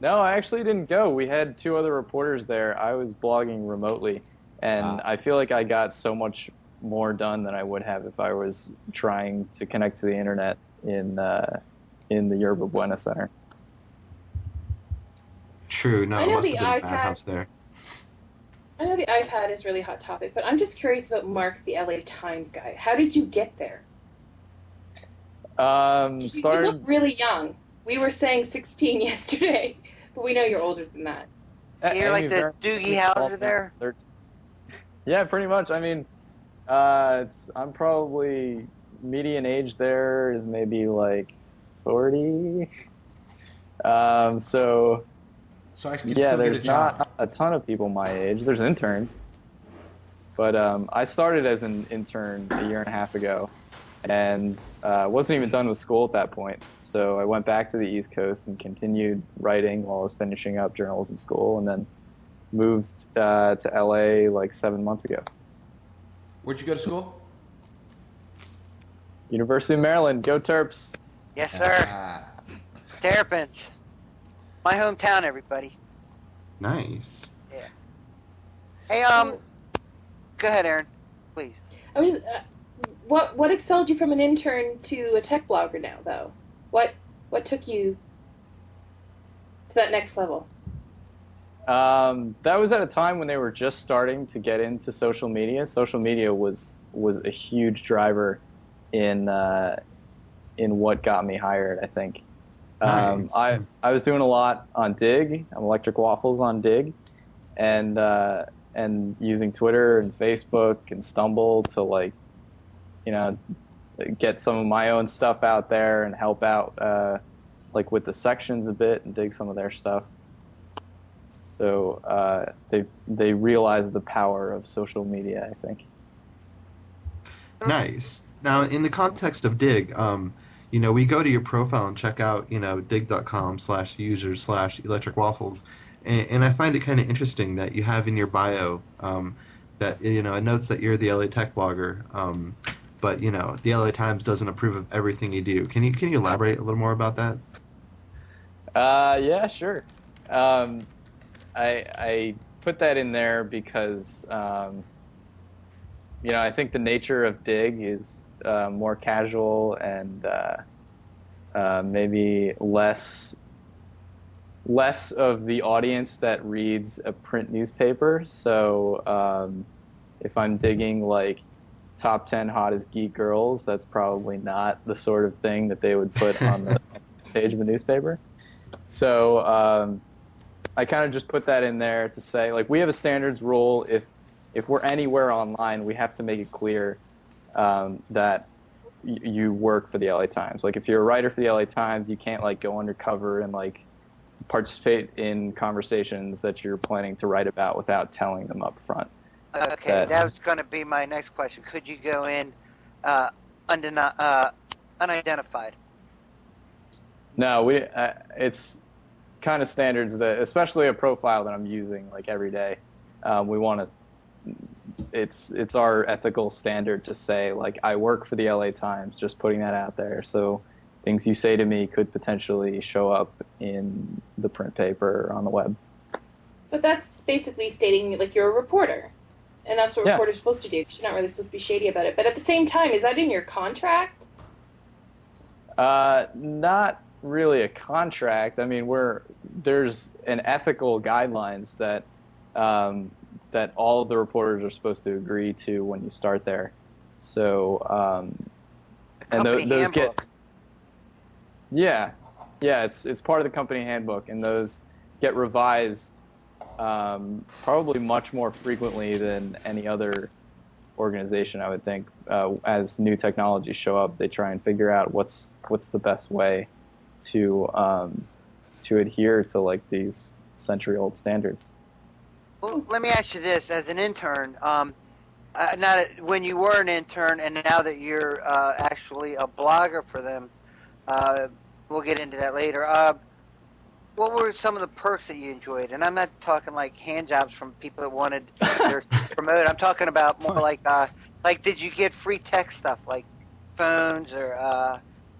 No, I actually didn't go. We had two other reporters there. I was blogging remotely, and I feel like I got so much more done than I would have if I was trying to connect to the internet in the Yerba Buena Center. True. No, I it know must the have been a iPad- madhouse there. I know the iPad is really hot topic, but I'm just curious about Mark, the LA Times guy. How did you get there? You look really young. We were saying 16 yesterday, but we know you're older than that. You're like the Doogie Howser there? Yeah, pretty much. I mean, I'm probably median age there is maybe like 40. So I can yeah, still get a there's job. not a ton of people my age. There's interns, but I started as an intern a year and a half ago, and wasn't even done with school at that point. So I went back to the East Coast and continued writing while I was finishing up journalism school, and then moved to LA like 7 months ago. Where'd you go to school? University of Maryland, go Terps! Yes, sir. Ah. Terrapins. My hometown, everybody. Nice. Yeah. Hey, go ahead, Aaron. Please. I was just, what excelled you from an intern to a tech blogger now, though? What took you to that next level? That was at a time when they were just starting to get into social media. Social media was a huge driver in what got me hired, I think. Nice. I was doing a lot on Digg. I'm Electric Waffles on Digg, and using Twitter and Facebook and Stumble to get some of my own stuff out there and help out with the sections a bit and dig some of their stuff. So they realized the power of social media, I think. Nice. Now, in the context of Digg, we go to your profile and check out, digg.com/user/electric waffles. And I find it kind of interesting that you have in your bio that, it notes that you're the LA Tech blogger. But, the LA Times doesn't approve of everything you do. Can you elaborate a little more about that? Yeah, sure. I put that in there because, I think the nature of Digg is more casual and maybe less of the audience that reads a print newspaper. So if I'm digging like top 10 hottest geek girls, that's probably not the sort of thing that they would put on the page of a newspaper. So I kind of just put that in there to say, like, we have a standards rule. If we're anywhere online, we have to make it clear that you work for the LA Times. Like, if you're a writer for the LA Times, you can't go undercover and participate in conversations that you're planning to write about without telling them up front. Okay, that was going to be my next question. Could you go in unidentified? No, it's kind of standards that, especially a profile that I'm using every day, we want to. It's our ethical standard to say I work for the LA Times. Just putting that out there. So things you say to me could potentially show up in the print paper or on the web. But that's basically stating like you're a reporter, and that's what Yeah. reporters are supposed to do. 'Cause you're not really supposed to be shady about it. But at the same time, is that in your contract? Not really a contract. I mean, there's an ethical guidelines that that all of the reporters are supposed to agree to when you start there. So, and Company those get handbook. yeah, it's part of the company handbook, and those get revised probably much more frequently than any other organization, I would think. As new technologies show up, they try and figure out what's the best way to adhere to like these century-old standards. Well, let me ask you this: as an intern, when you were an intern, and now that you're actually a blogger for them, we'll get into that later. What were some of the perks that you enjoyed? And I'm not talking like hand jobs from people that wanted their promote. I'm talking about more like did you get free tech stuff like phones or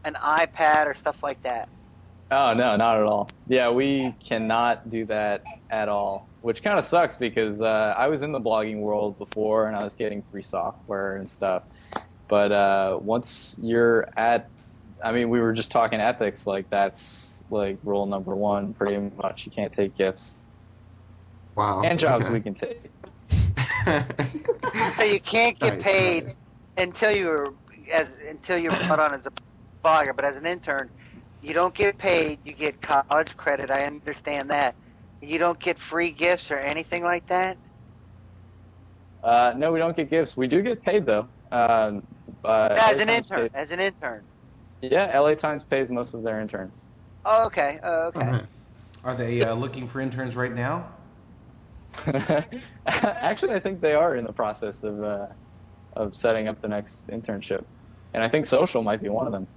an iPad or stuff like that? Oh, no, not at all. Yeah, we cannot do that at all, which kind of sucks because I was in the blogging world before and I was getting free software and stuff. But once you're I mean, we were just talking ethics, like that's like rule number one, pretty much. You can't take gifts. Wow. And jobs okay. we can take. So you can't get Nice, paid nice. until you're brought on as a blogger, but as an intern, you don't get paid. You get college credit. I understand that. You don't get free gifts or anything like that. No, we don't get gifts. We do get paid though. As LA an Times intern. pays- As an intern. Yeah, LA Times pays most of their interns. Oh, okay. Oh, okay. Oh, nice. Are they looking for interns right now? Actually, I think they are in the process of setting up the next internship, and I think social might be one of them.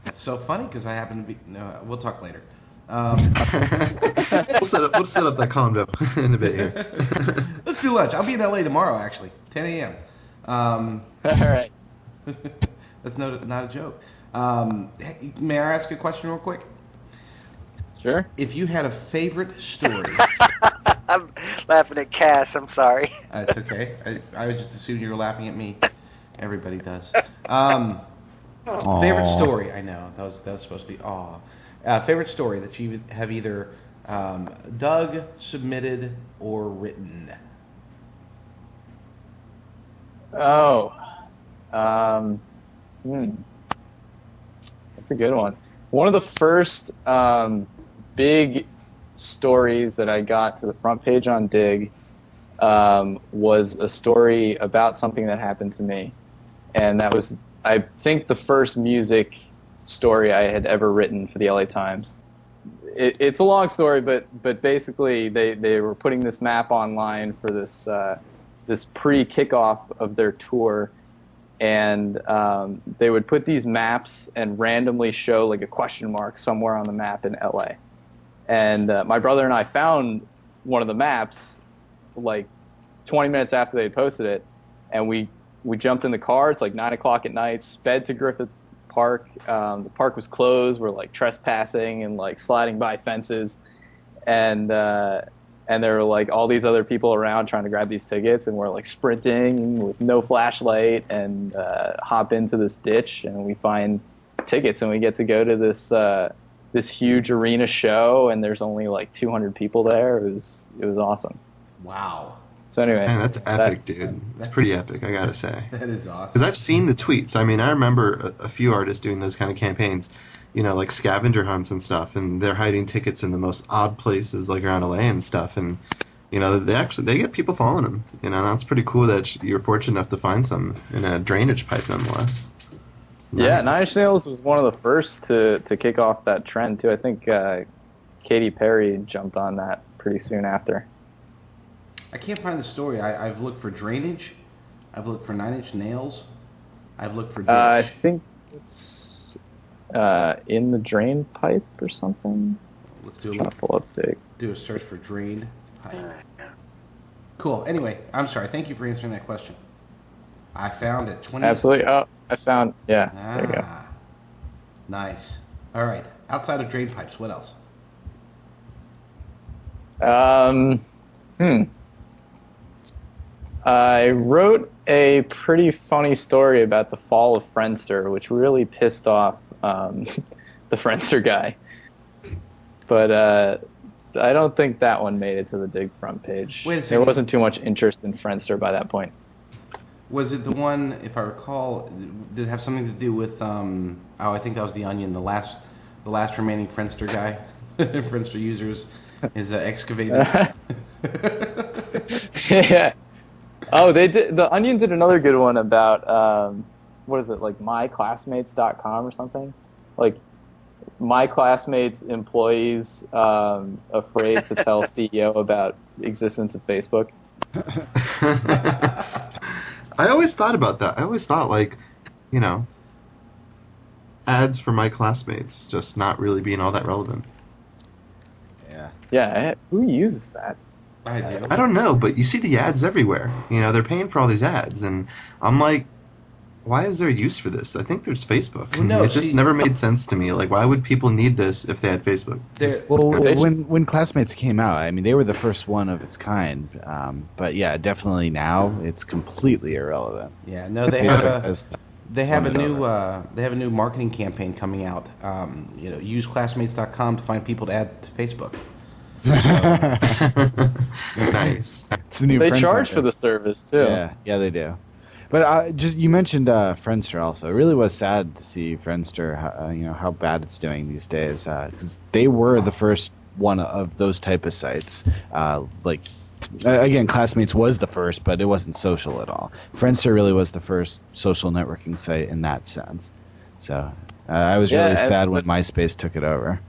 That's so funny because I happen to be. No, we'll talk later. We'll set up that convo in a bit here. Let's do lunch. I'll be in LA tomorrow, actually, 10 a.m. All right. That's not a joke. Hey, may I ask a question real quick? Sure. If you had a favorite story, I'm laughing at Cass. I'm sorry. it's okay. I would just assume you were laughing at me. Everybody does. Favorite story? I know that was supposed to be aw. Favorite story that you have either dug, submitted, or written. Oh. That's a good one. One of the first big stories that I got to the front page on Digg was a story about something that happened to me. And that was, I think, the first music story I had ever written for the LA Times. It's a long story, but basically they were putting this map online for this pre-kickoff of their tour. And they would put these maps and randomly show like a question mark somewhere on the map in LA. And my brother and I found one of the maps like 20 minutes after they had posted it, and we jumped in the car. It's like 9 o'clock at night, sped to Griffith Park. The park was closed. We're like trespassing and like sliding by fences, and there were like all these other people around trying to grab these tickets, and we're like sprinting with no flashlight and hop into this ditch, and we find tickets, and we get to go to this huge arena show, and there's only like 200 people there. It was awesome. Wow. So anyway, Man, that's epic, dude. It's pretty epic, I gotta say. That is awesome. Because I've seen the tweets. I mean, I remember a few artists doing those kind of campaigns, like scavenger hunts and stuff, and they're hiding tickets in the most odd places, like around LA and stuff, and they get people following them. That's pretty cool that you're fortunate enough to find some in a drainage pipe, nonetheless. Yeah, Nice. Nine Inch Nails was one of the first to kick off that trend too. I think Katy Perry jumped on that pretty soon after. I can't find the story. I've looked for drainage. I've looked for 9 Inch Nails. I've looked for ditch. I think it's in the drain pipe or something. Let's do I'm trying to pull up Digg. do a search for drained pipe. Cool. Anyway, I'm sorry. Thank you for answering that question. I found it. 20. Absolutely. Oh, I found. Yeah, there you go. Nice. All right. Outside of drain pipes, what else? I wrote a pretty funny story about the Fall of Friendster, which really pissed off the Friendster guy. But I don't think that one made it to the Digg front page. Wait a second. There wasn't too much interest in Friendster by that point. Was it the one, if I recall, did it have something to do with, I think that was the Onion, the last remaining Friendster guy, Friendster users, is excavated. Yeah. Oh, they did. The Onion did another good one about, what is it, like myclassmates.com or something? Like, my classmates' employees afraid to tell CEO about the existence of Facebook. I always thought about that. I always thought, like, you know, ads for my classmates just not really being all that relevant. Yeah. Yeah, who uses that? I do. I don't know, but you see the ads everywhere. You know, they're paying for all these ads, and I'm like, why is there use for this? I think there's Facebook. Well, no, it just never made sense to me. Like, why would people need this if they had Facebook? Well, when Classmates came out, I mean, they were the first one of its kind. But yeah, definitely now it's completely irrelevant. Yeah, no, they have a new marketing campaign coming out. Use classmates.com to find people to add to Facebook. Nice. It's the new They friend charge program. for the service too. Yeah, they do. But you mentioned Friendster also. It really was sad to see Friendster, how bad it's doing these days. Because they were the first one of those type of sites. Again, Classmates was the first, but it wasn't social at all. Friendster really was the first social networking site in that sense. So I was really sad when MySpace took it over.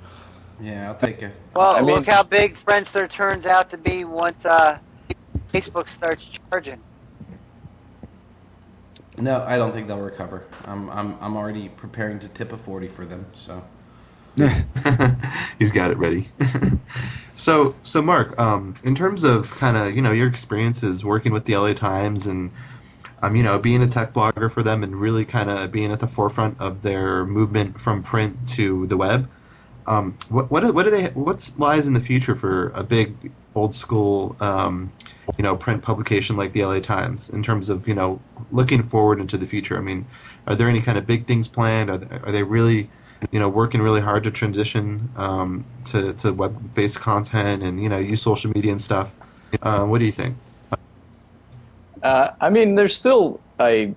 Yeah, I'll take it. Well, I mean- look how big Friendster turns out to be once Facebook starts charging. No, I don't think they'll recover. I'm already preparing to tip a 40 for them. So. He's got it ready. So Mark, in terms of kind of your experiences working with the LA Times and being a tech blogger for them and really kind of being at the forefront of their movement from print to the web, what lies in the future for a big old school print publication like the LA Times in terms of looking forward into the future? I mean, are there any kind of big things planned? Are they really working really hard to transition to web-based content and use social media and stuff? What do you think? I mean, there's still a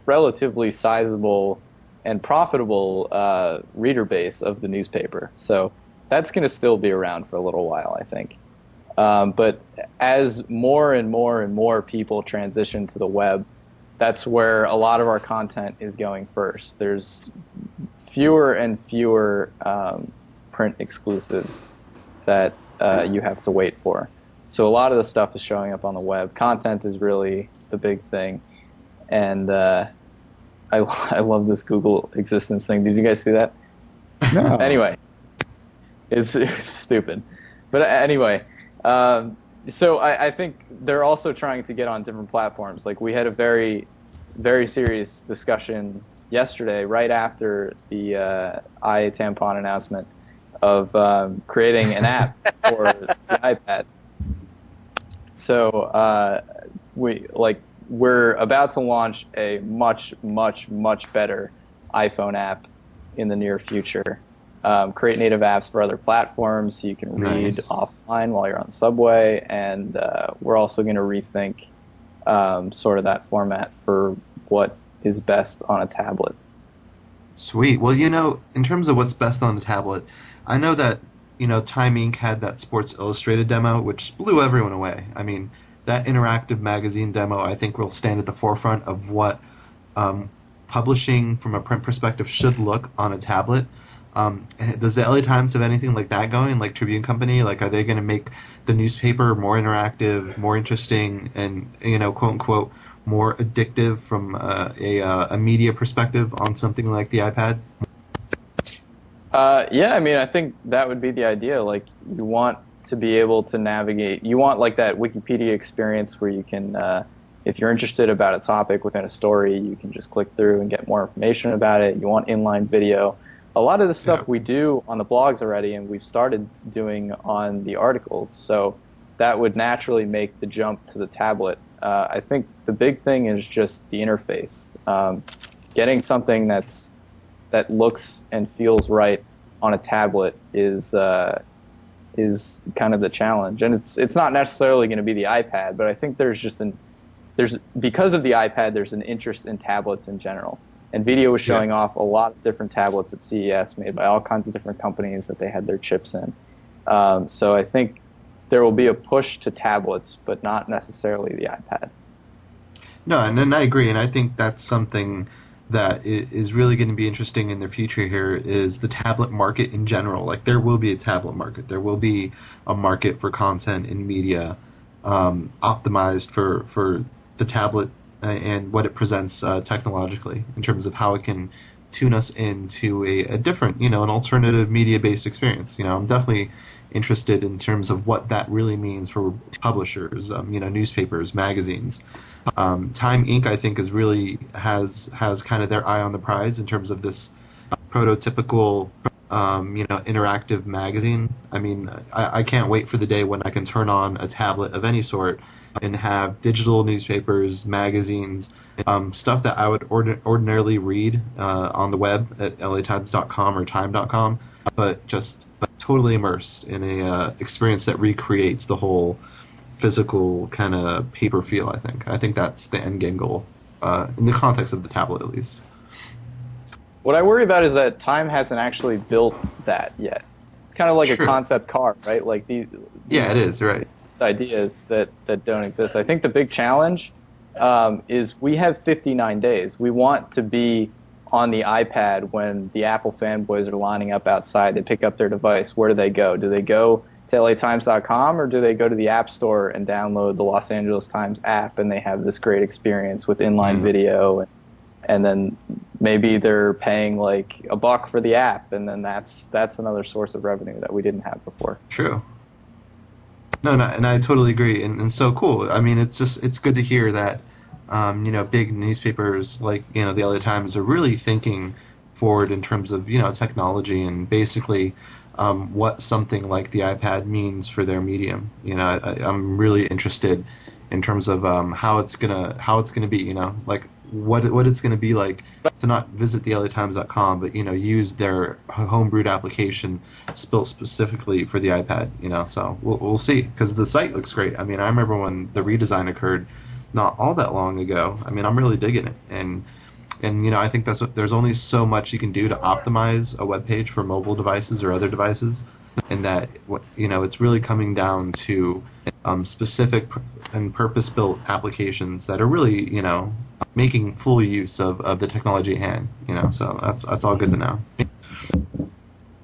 relatively sizable and profitable reader base of the newspaper, so that's going to still be around for a little while, I think. But as more and more and more people transition to the web, that's where a lot of our content is going first. There's fewer and fewer print exclusives that you have to wait for. So a lot of the stuff is showing up on the web. Content is really the big thing. And I love this Google existence thing. Did you guys see that? No. Anyway, it's stupid. But anyway, so I think they're also trying to get on different platforms. Like, we had a very, very serious discussion yesterday, right after the eye tampon announcement, of creating an app for the iPad. So we're about to launch a much, much, much better iPhone app in the near future. Create native apps for other platforms so you can read offline while you're on the subway, and we're also going to rethink sort of that format for what is best on a tablet. Sweet. Well, in terms of what's best on the tablet, I know that Time Inc. had that Sports Illustrated demo, which blew everyone away. I mean, that interactive magazine demo, I think, will stand at the forefront of what publishing from a print perspective should look on a tablet. Does the LA Times have anything like that going, like Tribune Company? Like, are they going to make the newspaper more interactive, more interesting, and quote unquote more addictive from a media perspective on something like the iPad? Yeah, I mean, I think that would be the idea. Like, you want to be able to navigate. You want like that Wikipedia experience where you can, if you're interested about a topic within a story, you can just click through and get more information about it. You want inline video. a lot of the stuff Yeah. we do on the blogs already, and we've started doing on the articles. So that would naturally make the jump to the tablet. I think the big thing is just the interface. Getting something that looks and feels right on a tablet is kind of the challenge. And it's not necessarily going to be the iPad, but I think there's because of the iPad, there's an interest in tablets in general. NVIDIA was showing off a lot of different tablets at CES made by all kinds of different companies that they had their chips in. So I think there will be a push to tablets, but not necessarily the iPad. No, and I agree, and I think that's something that is really going to be interesting in the future here is the tablet market in general. Like, there will be a tablet market. There will be a market for content and media optimized for the tablet and what it presents technologically in terms of how it can tune us into a different, an alternative media-based experience. I'm definitely interested in terms of what that really means for publishers, newspapers, magazines. Time Inc. I think has kind of their eye on the prize in terms of this prototypical interactive magazine. I mean, I can't wait for the day when I can turn on a tablet of any sort and have digital newspapers, magazines, stuff that I would ordinarily read on the web at latimes.com or time.com, but totally immersed in a experience that recreates the whole physical kind of paper feel. I think that's the end game goal in the context of the tablet, at least. What I worry about is that Time hasn't actually built that yet. It's kind of like Sure. a concept car, right? Like these It is, right. ideas that don't exist. I think the big challenge is we have 59 days. We want to be on the iPad when the Apple fanboys are lining up outside. They pick up their device. Where do they go? Do they go to latimes.com, or do they go to the App Store and download the Los Angeles Times app, and they have this great experience with inline video, and then maybe they're paying like $1 for the app, and then that's another source of revenue that we didn't have before. True. No, and I totally agree, and so cool. I mean, it's good to hear that big newspapers like the LA Times are really thinking forward in terms of technology and basically what something like the iPad means for their medium. I'm really interested in terms of how it's gonna be. Like what it's gonna be like to not visit the LATimes.com, but use their homebrewed application built specifically for the iPad. So we'll see, because the site looks great. I mean, I remember when the redesign occurred not all that long ago. I mean, I'm really digging it, and I think there's only so much you can do to optimize a web page for mobile devices or other devices, and that it's really coming down to specific and purpose-built applications that are really making full use of the technology at hand. So that's all good to know.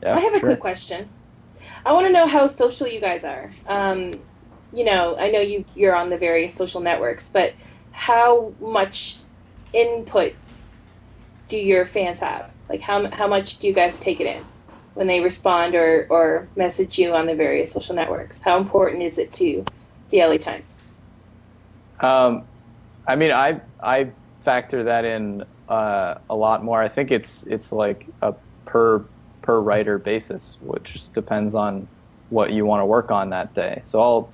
Yeah, I have a sure. quick question. I want to know how social you guys are. I know you're on the various social networks, but how much input do your fans have? Like, how much do you guys take it in when they respond or message you on the various social networks? How important is it to the LA Times? I mean, I factor that in a lot more. I think it's like a per writer basis, which depends on what you want to work on that day. So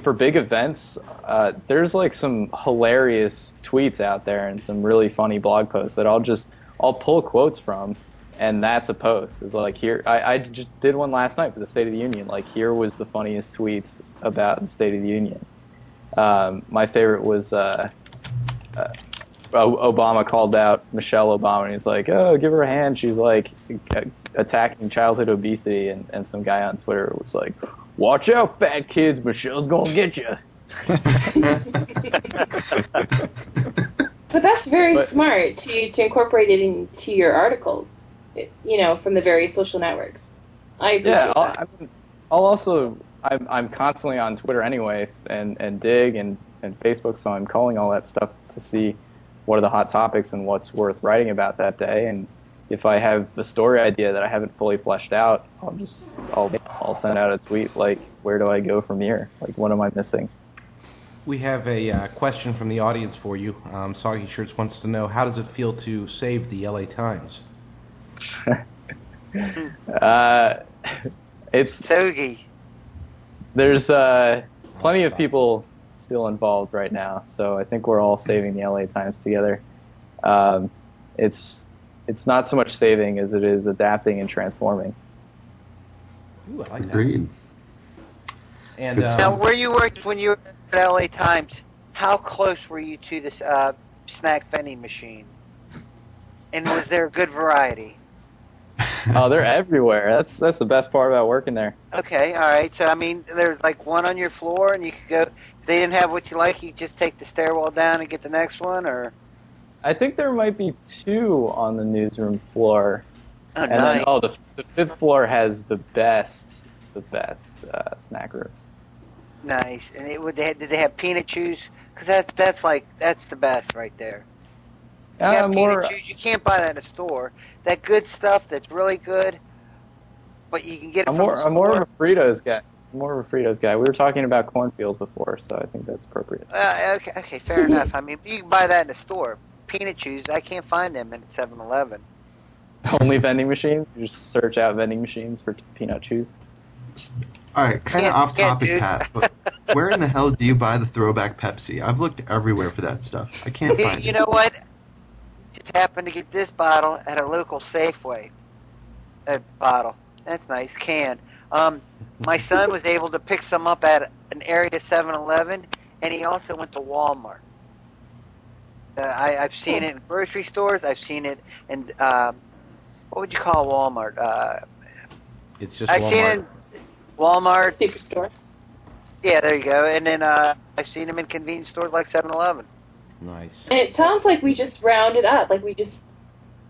for big events, there's like some hilarious tweets out there and some really funny blog posts that I'll pull quotes from, and that's a post. It's like, here, I just did one last night for the State of the Union. Like, here was the funniest tweets about the State of the Union. My favorite was Obama called out Michelle Obama, and he's like, "Oh, give her a hand. She's like attacking childhood obesity," and some guy on Twitter was like, "Watch out, fat kids, Michelle's gonna get you." But that's very smart to incorporate it into your articles, from the various social networks. I appreciate that. I'm constantly on Twitter anyways, and Digg and Facebook, so I'm calling all that stuff to see what are the hot topics and what's worth writing about that day. And if I have a story idea that I haven't fully fleshed out, I'll send out a tweet like, where do I go from here? Like, what am I missing? We have a question from the audience for you. Soggy Shirts wants to know, how does it feel to save the LA Times? It's Sogi. there's plenty of people still involved right now, so I think we're all saving the LA Times together. It's not so much saving as it is adapting and transforming. Ooh, I like that. Agreed. And Good Now, stuff. where you worked when you were at LA Times, how close were you to this snack vending machine? And was there a good variety? Oh, they're everywhere. That's the best part about working there. Okay, all right. So, I mean, there's like one on your floor, and you could go. If they didn't have what you like, you just take the stairwell down and get the next one, or. I think there might be 2 on the newsroom floor. Oh, And nice. then, the 5th floor has the best snack room. Nice. And did they have peanut chews? Because that's the best right there. You got More, peanut chews. You can't buy that in a store. That good stuff that's really good, but you can get it I'm from more, the I'm more of store. a Fritos guy. More of a Fritos guy. We were talking about cornfield before, so I think that's appropriate. Okay, fair enough. I mean, you can buy that in the store. Peanut chews, I can't find them in 7-Eleven. Only vending machines? You just search out vending machines for peanut chews? All right, kind of Yeah, off topic, dude. Pat, but where in the hell do you buy the throwback Pepsi? I've looked everywhere for that stuff. I can't find You it. know what? Just happened to get this bottle at a local Safeway. That bottle. That's nice. Can. My son was able to pick some up at an area 7-Eleven, and he also went to Walmart. I've seen it in grocery stores. I've seen it in, what would you call Walmart? it's just I've seen it Walmart. in Walmart. Superstore. Yeah, there you go. And then I've seen them in convenience stores like 7-Eleven. Nice. And it sounds like we just rounded up. Like we just,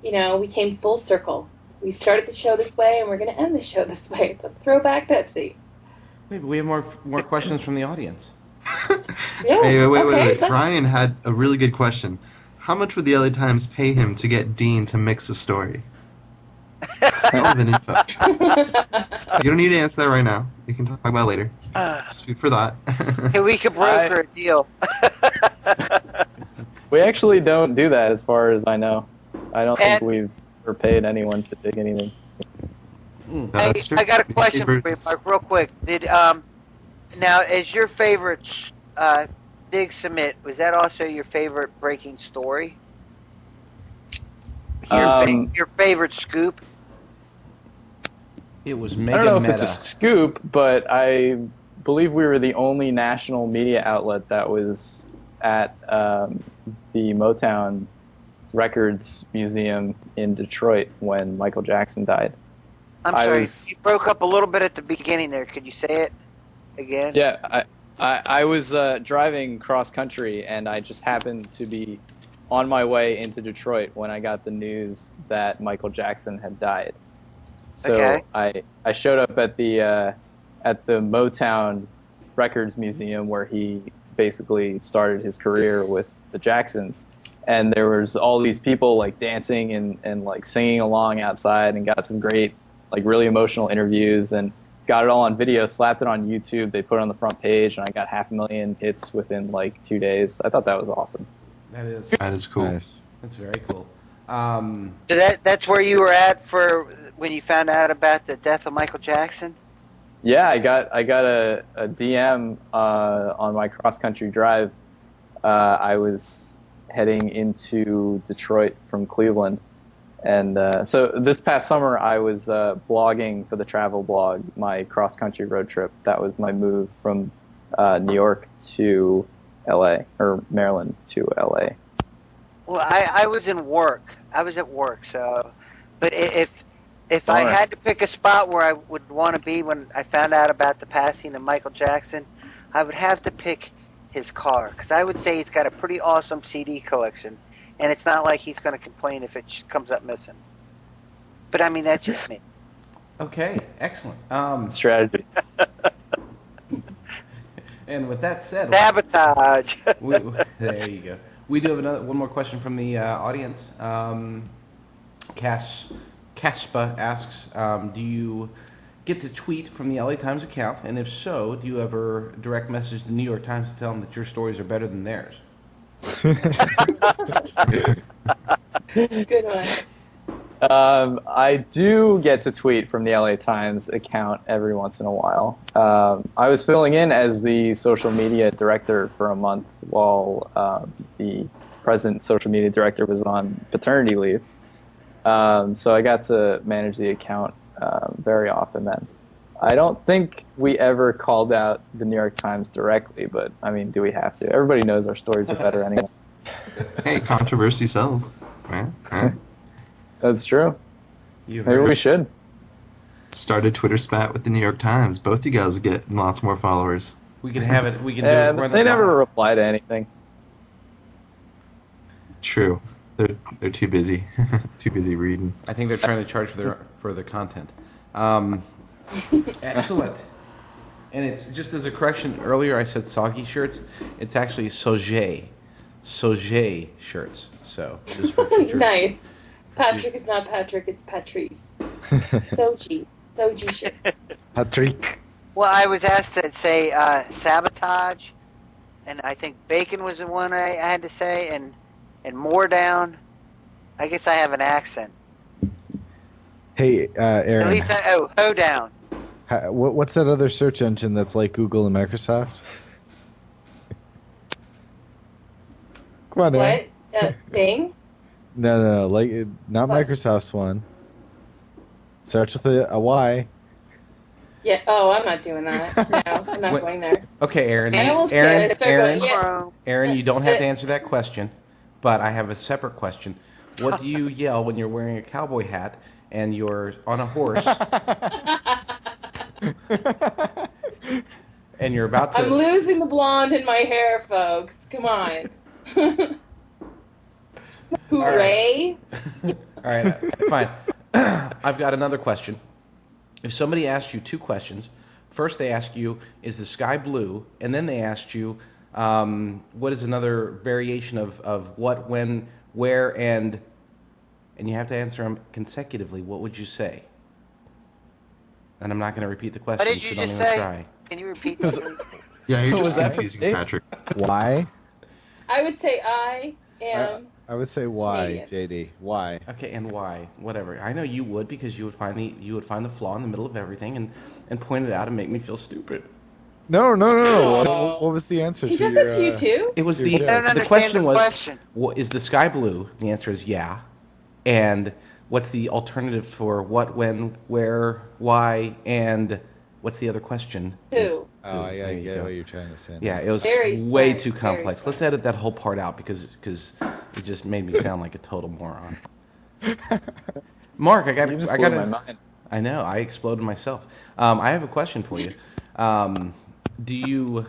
we came full circle. We started the show this way, and we're going to end the show this way. The throwback Pepsi. Wait, but we have more questions from the audience. Yeah. Hey, wait. let's- Ryan had a really good question. How much would the LA Times pay him to get Dean to mix a story? Relevant info. You don't need to answer that right now. You can talk about it later. Just food for thought. And we could broker a deal. We actually don't do that as far as I know. I don't think And- we've ever paid anyone to dig anything. That's true. I got a question for you, Favorites. Mark, real quick. Now, is your favorite Dig Submit, was that also your favorite breaking story? Your favorite scoop? It was I mega don't know meta. if it's a scoop, but I believe we were the only national media outlet that was at the Motown Records Museum in Detroit when Michael Jackson died. I'm I sorry, was- you broke up a little bit at the beginning there. Could you say it again? Yeah, I was driving cross country, and I just happened to be on my way into Detroit when I got the news that Michael Jackson had died. So Okay. I showed up at the Motown Records Museum where he basically started his career with the Jacksons, and there was all these people like dancing and like singing along outside, and got some great like really emotional interviews, and got it all on video, slapped it on YouTube. They put it on the front page, and I got 500,000 hits within like 2 days. I thought that was awesome. That is. That is cool. Nice. That's very cool. So that's where you were at for when you found out about the death of Michael Jackson? Yeah, I got a DM on my cross country drive. I was heading into Detroit from Cleveland, and so this past summer I was blogging for the travel blog my cross country road trip. That was my move from New York to LA, or Maryland to LA. Well, I was in work. I was at work, so. But if I Alright. had to pick a spot where I would want to be when I found out about the passing of Michael Jackson, I would have to pick his car, because I would say he's got a pretty awesome CD collection, and it's not like he's going to complain if it comes up missing. But I mean, that's just me. Okay, excellent. Strategy. And with that said, Sabotage. there you go. We do have one more question from the audience. Caspa asks, do you get to tweet from the LA Times account? And if so, do you ever direct message the New York Times to tell them that your stories are better than theirs? Good one. I do get to tweet from the LA Times account every once in a while. I was filling in as the social media director for a month while the present social media director was on paternity leave. So I got to manage the account very often then. I don't think we ever called out the New York Times directly, but, I mean, do we have to? Everybody knows our stories are better anyway. Hey, controversy sells, right? That's true. You Maybe we should. Start a Twitter spat with the New York Times. Both you guys get lots more followers. We can have it. We can do Yeah, it. but Run they it never live. reply to anything. True. They're too busy. Too busy reading. I think they're trying to charge for their content. Excellent. And it's just as a correction. Earlier I said soggy shirts. It's actually Soje shirts. So just for future. Nice. Patrick is not Patrick, it's Patrice. Soji shirts. Patrick. Well, I was asked to say sabotage, and I think bacon was the one I had to say, and more down. I guess I have an accent. Hey, Aaron. At least ho down. What's that other search engine that's like Google and Microsoft? Come on, Aaron. What? Bing? No, like not What? Microsoft's one. Starts with a Y. Yeah. Oh, I'm not doing that. No, I'm not What- going there. Okay, Aaron. I will Aaron, start Aaron, going, yeah. Chrome. Aaron, you don't have to answer that question, but I have a separate question. What do you yell when you're wearing a cowboy hat and you're on a horse and you're about to? I'm losing the blonde in my hair, folks. Come on. Hooray. All right, fine. I've got another question. If somebody asked you two questions, first they ask you, is the sky blue? And then they asked you, what is another variation of what, when, where, and you have to answer them consecutively. What would you say? And I'm not going to repeat the question, What did so you don't just even say? try. Can you repeat that? Yeah, you're Was just that for confusing me? Patrick. Y? I would say I am. I would say Y, Canadian. JD. Y. Okay, and why? Whatever. I know you would, because you would find the flaw in the middle of everything and point it out and make me feel stupid. No. Oh. What was the answer? He to does your, that to you too? It was You're the joking. I don't the understand question the was, question. what, is the sky blue? The answer is yeah. And what's the alternative for what, when, where, why, and what's the other question? Who? Oh, yeah, I There you get go. what you're trying to say. Yeah, it was Very way smart, too very complex. smart. Let's edit that whole part out because it just made me sound like a total moron. Mark, I got You just I blew got my mind. I know, I exploded myself. I have a question for you. Do you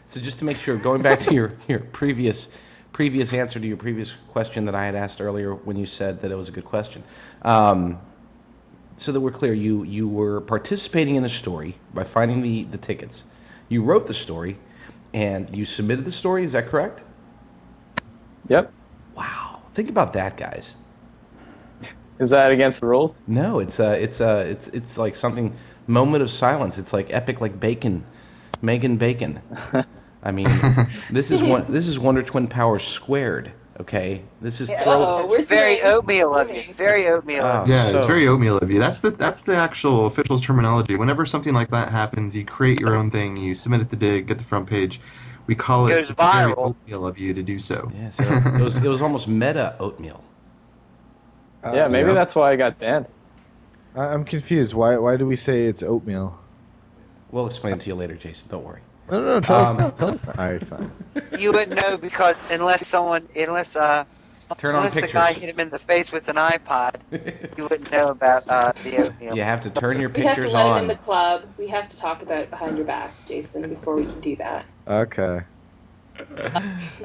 so just to make sure, going back to your previous answer to your previous question that I had asked earlier when you said that it was a good question. So that we're clear, you were participating in the story by finding the tickets. You wrote the story, and you submitted the story. Is that correct? Yep. Wow, think about that, guys. Is that against the rules? No, it's like something moment of silence. It's like epic, like Bacon, Megan Bacon. I mean, this is Wonder Twin Powers squared. Okay, this is Uh-oh, we're Very saying- oatmeal of you. Very oatmeal of you. Yeah, it's So- very oatmeal of you. That's the actual official terminology. Whenever something like that happens, you create your own thing, you submit it to Digg, get the front page. We call it. Goes It's very viral. oatmeal of you to do so. Yeah, so it was almost meta oatmeal. Yeah, maybe yeah. that's why I got banned. I'm confused. Why do we say it's oatmeal? We'll explain it to you later, Jason. Don't worry. No, tell us now. Tell us now. All right, fine. You wouldn't know because unless Turn on the guy pictures. hit him in the face with an iPod, you wouldn't know about the oatmeal. You have to turn your We have to pictures let him in on. the club. We have to talk about it behind your back, Jason, before we can do that. Okay.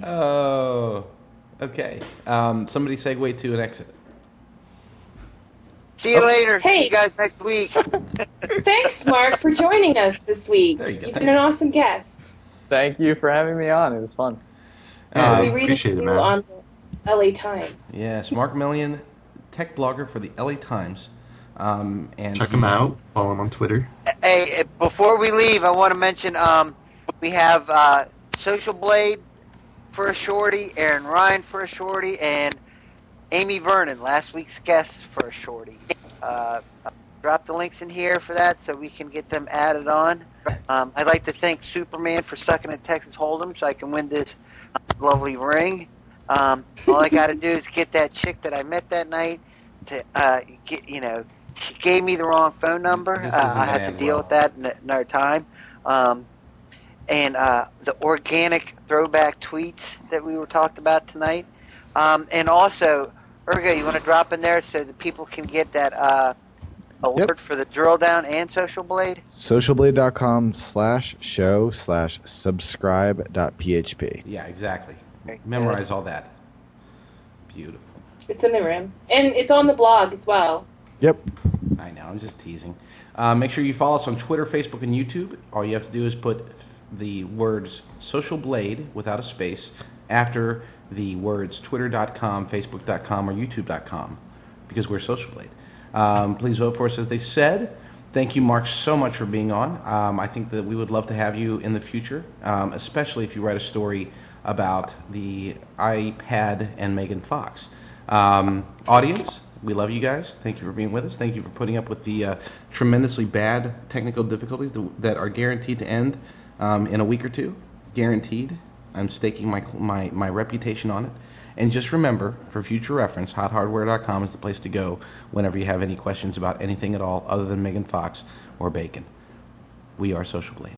Oh, okay. Somebody segue to an exit. See you later. Hey. See you guys next week. Thanks, Mark, for joining us this week. There you go. You've been an awesome guest. Thank you for having me on. It was fun. Yeah, We read appreciate it, you man. on the LA Times. Yes, Mark Milian, tech blogger for the LA Times. And Check him out. Follow him on Twitter. Hey, before we leave, I want to mention we have Social Blade for a shorty, Aaron Ryan for a shorty, and Amy Vernon, last week's guest for a shorty. Drop the links in here for that so we can get them added on. I'd like to thank Superman for sucking at Texas Hold'em so I can win this lovely ring. All I got to do is get that chick that I met that night to get, she gave me the wrong phone number. This isn't I have to end deal well. with that another time. And the organic throwback tweets that we were talked about tonight. And also, Urgo, you want to drop in there so that people can get that alert for the drill down and Social Blade? socialblade.com/show/subscribe.php. Yeah, exactly. Very Memorize all that. Beautiful. It's in the room. And it's on the blog as well. Yep. I know, I'm just teasing. Make sure you follow us on Twitter, Facebook, and YouTube. All you have to do is put the words Social Blade without a space after the words twitter.com, facebook.com, or youtube.com because we're Social Blade. Please vote for us, as they said. Thank you, Mark, so much for being on. I think that we would love to have you in the future, especially if you write a story about the iPad and Megan Fox. Audience, we love you guys. Thank you for being with us. Thank you for putting up with the tremendously bad technical difficulties that are guaranteed to end in a week or two. Guaranteed. I'm staking my reputation on it. And just remember, for future reference, hothardware.com is the place to go whenever you have any questions about anything at all other than Megan Fox or bacon. We are Social Blade.